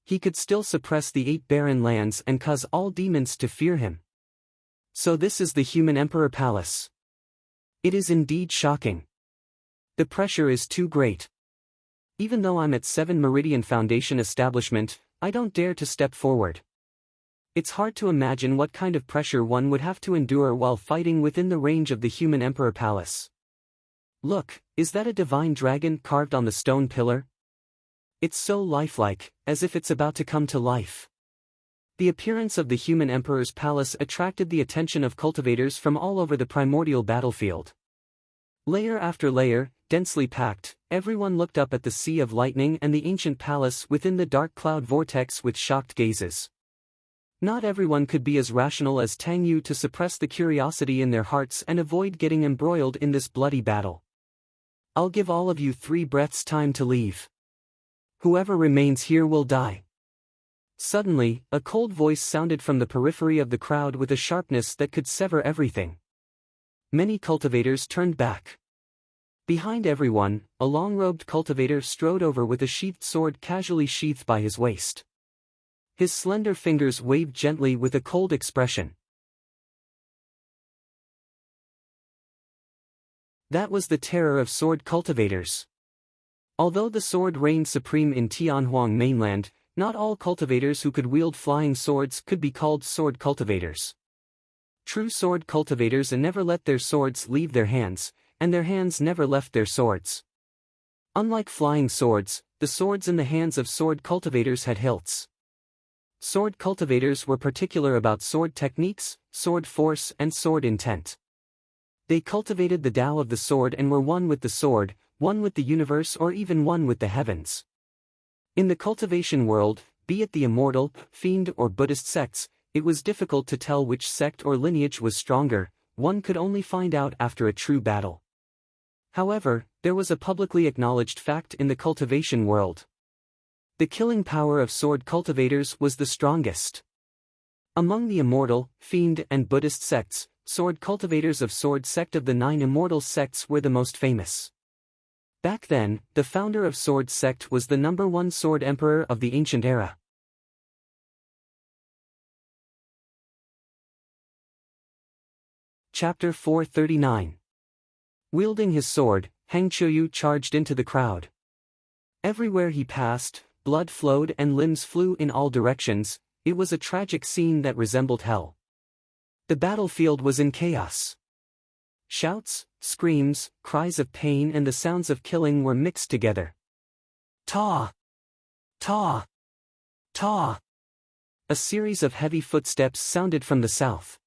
He could still suppress the 8 barren lands and cause all demons to fear him. So this is the Human Emperor Palace. It is indeed shocking. The pressure is too great. Even though I'm at 7 Meridian Foundation establishment, I don't dare to step forward. It's hard to imagine what kind of pressure one would have to endure while fighting within the range of the Human Emperor Palace. Look, is that a divine dragon carved on the stone pillar? It's so lifelike, as if it's about to come to life. The appearance of the Human Emperor's palace attracted the attention of cultivators from all over the primordial battlefield. Layer after layer, densely packed, Everyone looked up at the sea of lightning and the ancient palace within the dark cloud vortex with shocked gazes. Not everyone could be as rational as Tang Yu to suppress the curiosity in their hearts and avoid getting embroiled in this bloody battle. "I'll give all of you 3 breaths time to leave. Whoever remains here will die." Suddenly, a cold voice sounded from the periphery of the crowd with a sharpness that could sever everything. Many cultivators turned back. Behind everyone, a long-robed cultivator strode over with a sheathed sword casually sheathed by his waist. His slender fingers waved gently with a cold expression. That was the terror of sword cultivators. Although the sword reigned supreme in Tianhuang mainland, not all cultivators who could wield flying swords could be called sword cultivators. True sword cultivators never let their swords leave their hands, and their hands never left their swords. Unlike flying swords, the swords in the hands of sword cultivators had hilts. Sword cultivators were particular about sword techniques, sword force and sword intent. They cultivated the Tao of the sword and were one with the sword, one with the universe or even one with the heavens. In the cultivation world, be it the immortal, fiend or Buddhist sects, it was difficult to tell which sect or lineage was stronger. One could only find out after a true battle. However, there was a publicly acknowledged fact in the cultivation world. The killing power of sword cultivators was the strongest. Among the immortal, fiend and Buddhist sects, sword cultivators of sword sect of the 9 immortal sects were the most famous. Back then, the founder of sword sect was the #1 sword emperor of the ancient era. Chapter 439. Wielding his sword, Hang Chuyu charged into the crowd. Everywhere he passed, blood flowed and limbs flew in all directions. It was a tragic scene that resembled hell. The battlefield was in chaos. Shouts, screams, cries of pain and the sounds of killing were mixed together. Ta! Ta! Ta! A series of heavy footsteps sounded from the south.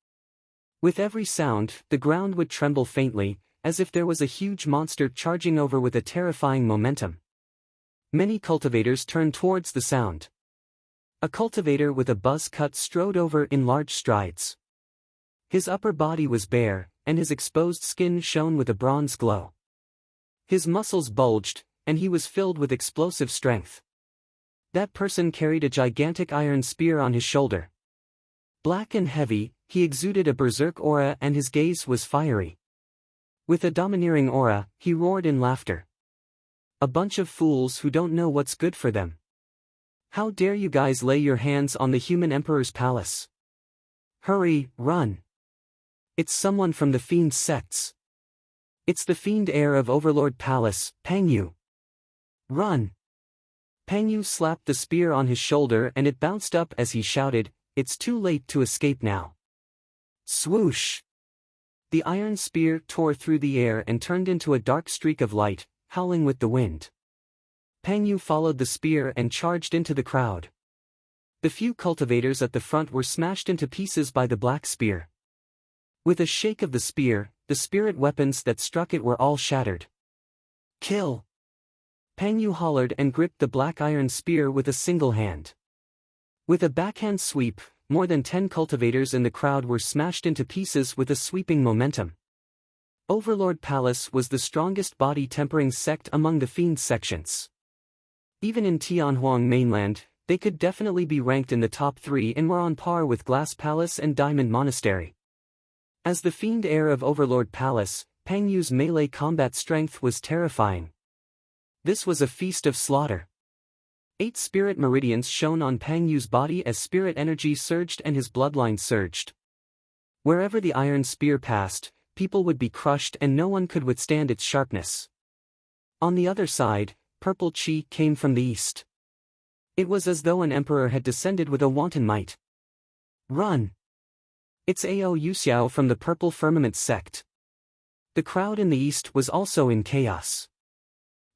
With every sound, the ground would tremble faintly, as if there was a huge monster charging over with a terrifying momentum. Many cultivators turned towards the sound. A cultivator with a buzz cut strode over in large strides. His upper body was bare, and his exposed skin shone with a bronze glow. His muscles bulged, and he was filled with explosive strength. That person carried a gigantic iron spear on his shoulder. Black and heavy, he exuded a berserk aura and his gaze was fiery. With a domineering aura, he roared in laughter. "A bunch of fools who don't know what's good for them. How dare you guys lay your hands on the human emperor's palace? Hurry, run. It's someone from the fiend sects. It's the fiend heir of Overlord Palace, Pang Yu. Run." Pang Yu slapped the spear on his shoulder and it bounced up as he shouted, "It's too late to escape now." Swoosh! The iron spear tore through the air and turned into a dark streak of light, howling with the wind. Pang Yu followed the spear and charged into the crowd. The few cultivators at the front were smashed into pieces by the black spear. With a shake of the spear, the spirit weapons that struck it were all shattered. "Kill!" Pang Yu hollered and gripped the black iron spear with a single hand. With a backhand sweep, more than 10 cultivators in the crowd were smashed into pieces with a sweeping momentum. Overlord Palace was the strongest body-tempering sect among the fiend sections. Even in Tianhuang mainland, they could definitely be ranked in the top 3 and were on par with Glass Palace and Diamond Monastery. As the fiend heir of Overlord Palace, Pang Yu's melee combat strength was terrifying. This was a feast of slaughter. 8 spirit meridians shone on Pang Yu's body as spirit energy surged and his bloodline surged. Wherever the iron spear passed, people would be crushed and no one could withstand its sharpness. On the other side, purple chi came from the east. It was as though an emperor had descended with a wanton might. Run! It's Ao Yuxiao from the Purple Firmament sect. The crowd in the east was also in chaos.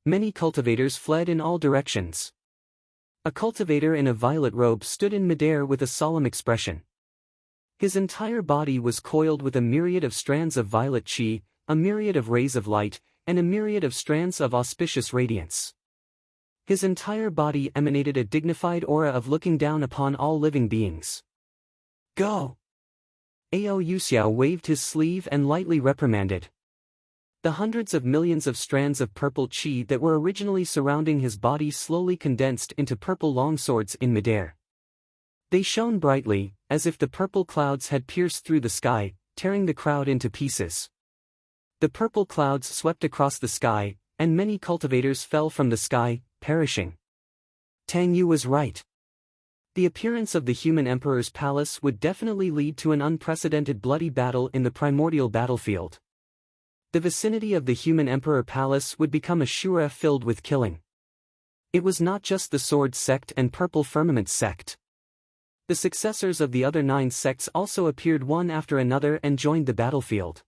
Many cultivators fled in all directions. A cultivator in a violet robe stood in midair with a solemn expression. His entire body was coiled with a myriad of strands of violet chi, a myriad of rays of light, and a myriad of strands of auspicious radiance. His entire body emanated a dignified aura of looking down upon all living beings. Go! Ao Yuxiao waved his sleeve and lightly reprimanded. The hundreds of millions of strands of purple qi that were originally surrounding his body slowly condensed into purple longswords in midair. They shone brightly, as if the purple clouds had pierced through the sky, tearing the crowd into pieces. The purple clouds swept across the sky, and many cultivators fell from the sky, perishing. Tang Yu was right. The appearance of the human emperor's palace would definitely lead to an unprecedented bloody battle in the primordial battlefield. The vicinity of the human emperor palace would become a shura filled with killing. It was not just the sword sect and purple firmament sect. The successors of the other 9 sects also appeared one after another and joined the battlefield.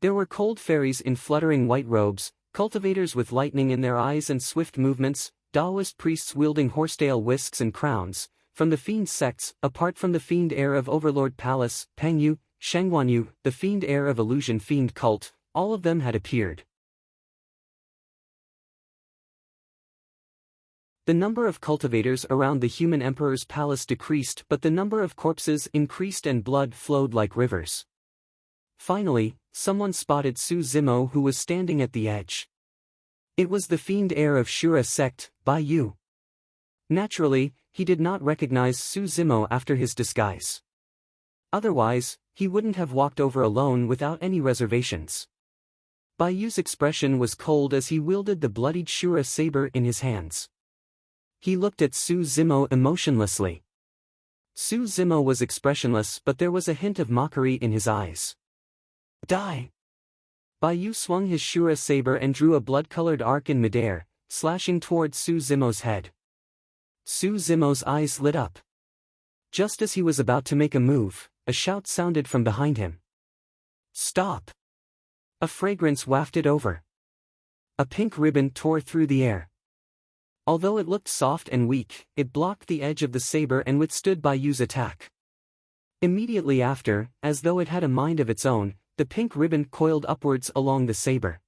There were cold fairies in fluttering white robes, cultivators with lightning in their eyes and swift movements, Taoist priests wielding horsetail whisks and crowns. From the fiend sects, apart from the fiend heir of Overlord Palace, Pengyu, Shengguanyu, the fiend heir of Illusion Fiend Cult, all of them had appeared. The number of cultivators around the human emperor's palace decreased, but the number of corpses increased and blood flowed like rivers. Finally, someone spotted Su Zimo, who was standing at the edge. It was the fiend heir of Shura sect, Bai Yu. Naturally, he did not recognize Su Zimo after his disguise. Otherwise, he wouldn't have walked over alone without any reservations. Bai Yu's expression was cold as he wielded the bloodied Shura saber in his hands. He looked at Su Zimo emotionlessly. Su Zimo was expressionless, but there was a hint of mockery in his eyes. Die! Bai Yu swung his Shura saber and drew a blood-colored arc in midair, slashing toward Su Zimo's head. Su Zimo's eyes lit up. Just as he was about to make a move, a shout sounded from behind him. Stop! A fragrance wafted over. A pink ribbon tore through the air. Although it looked soft and weak, it blocked the edge of the saber and withstood Bai Yu's attack. Immediately after, as though it had a mind of its own, the pink ribbon coiled upwards along the saber.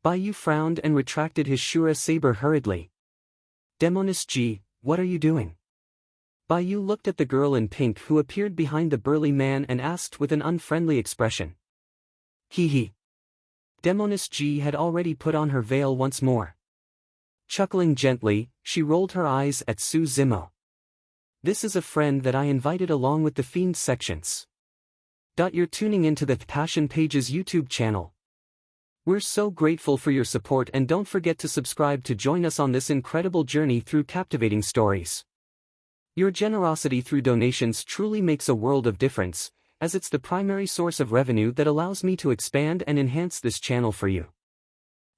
Bai Yu frowned and retracted his Shura saber hurriedly. Demoness Ji, what are you doing? Bai Yu looked at the girl in pink who appeared behind the burly man and asked with an unfriendly expression. Hee. Demoness Ji had already put on her veil once more. Chuckling gently, she rolled her eyes at Su Zimo. This is a friend that I invited along with the fiend sections. You're tuning into the Passion Pages YouTube channel. We're so grateful for your support, and don't forget to subscribe to join us on this incredible journey through captivating stories. Your generosity through donations truly makes a world of difference, as it's the primary source of revenue that allows me to expand and enhance this channel for you.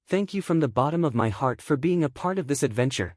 Thank you from the bottom of my heart for being a part of this adventure.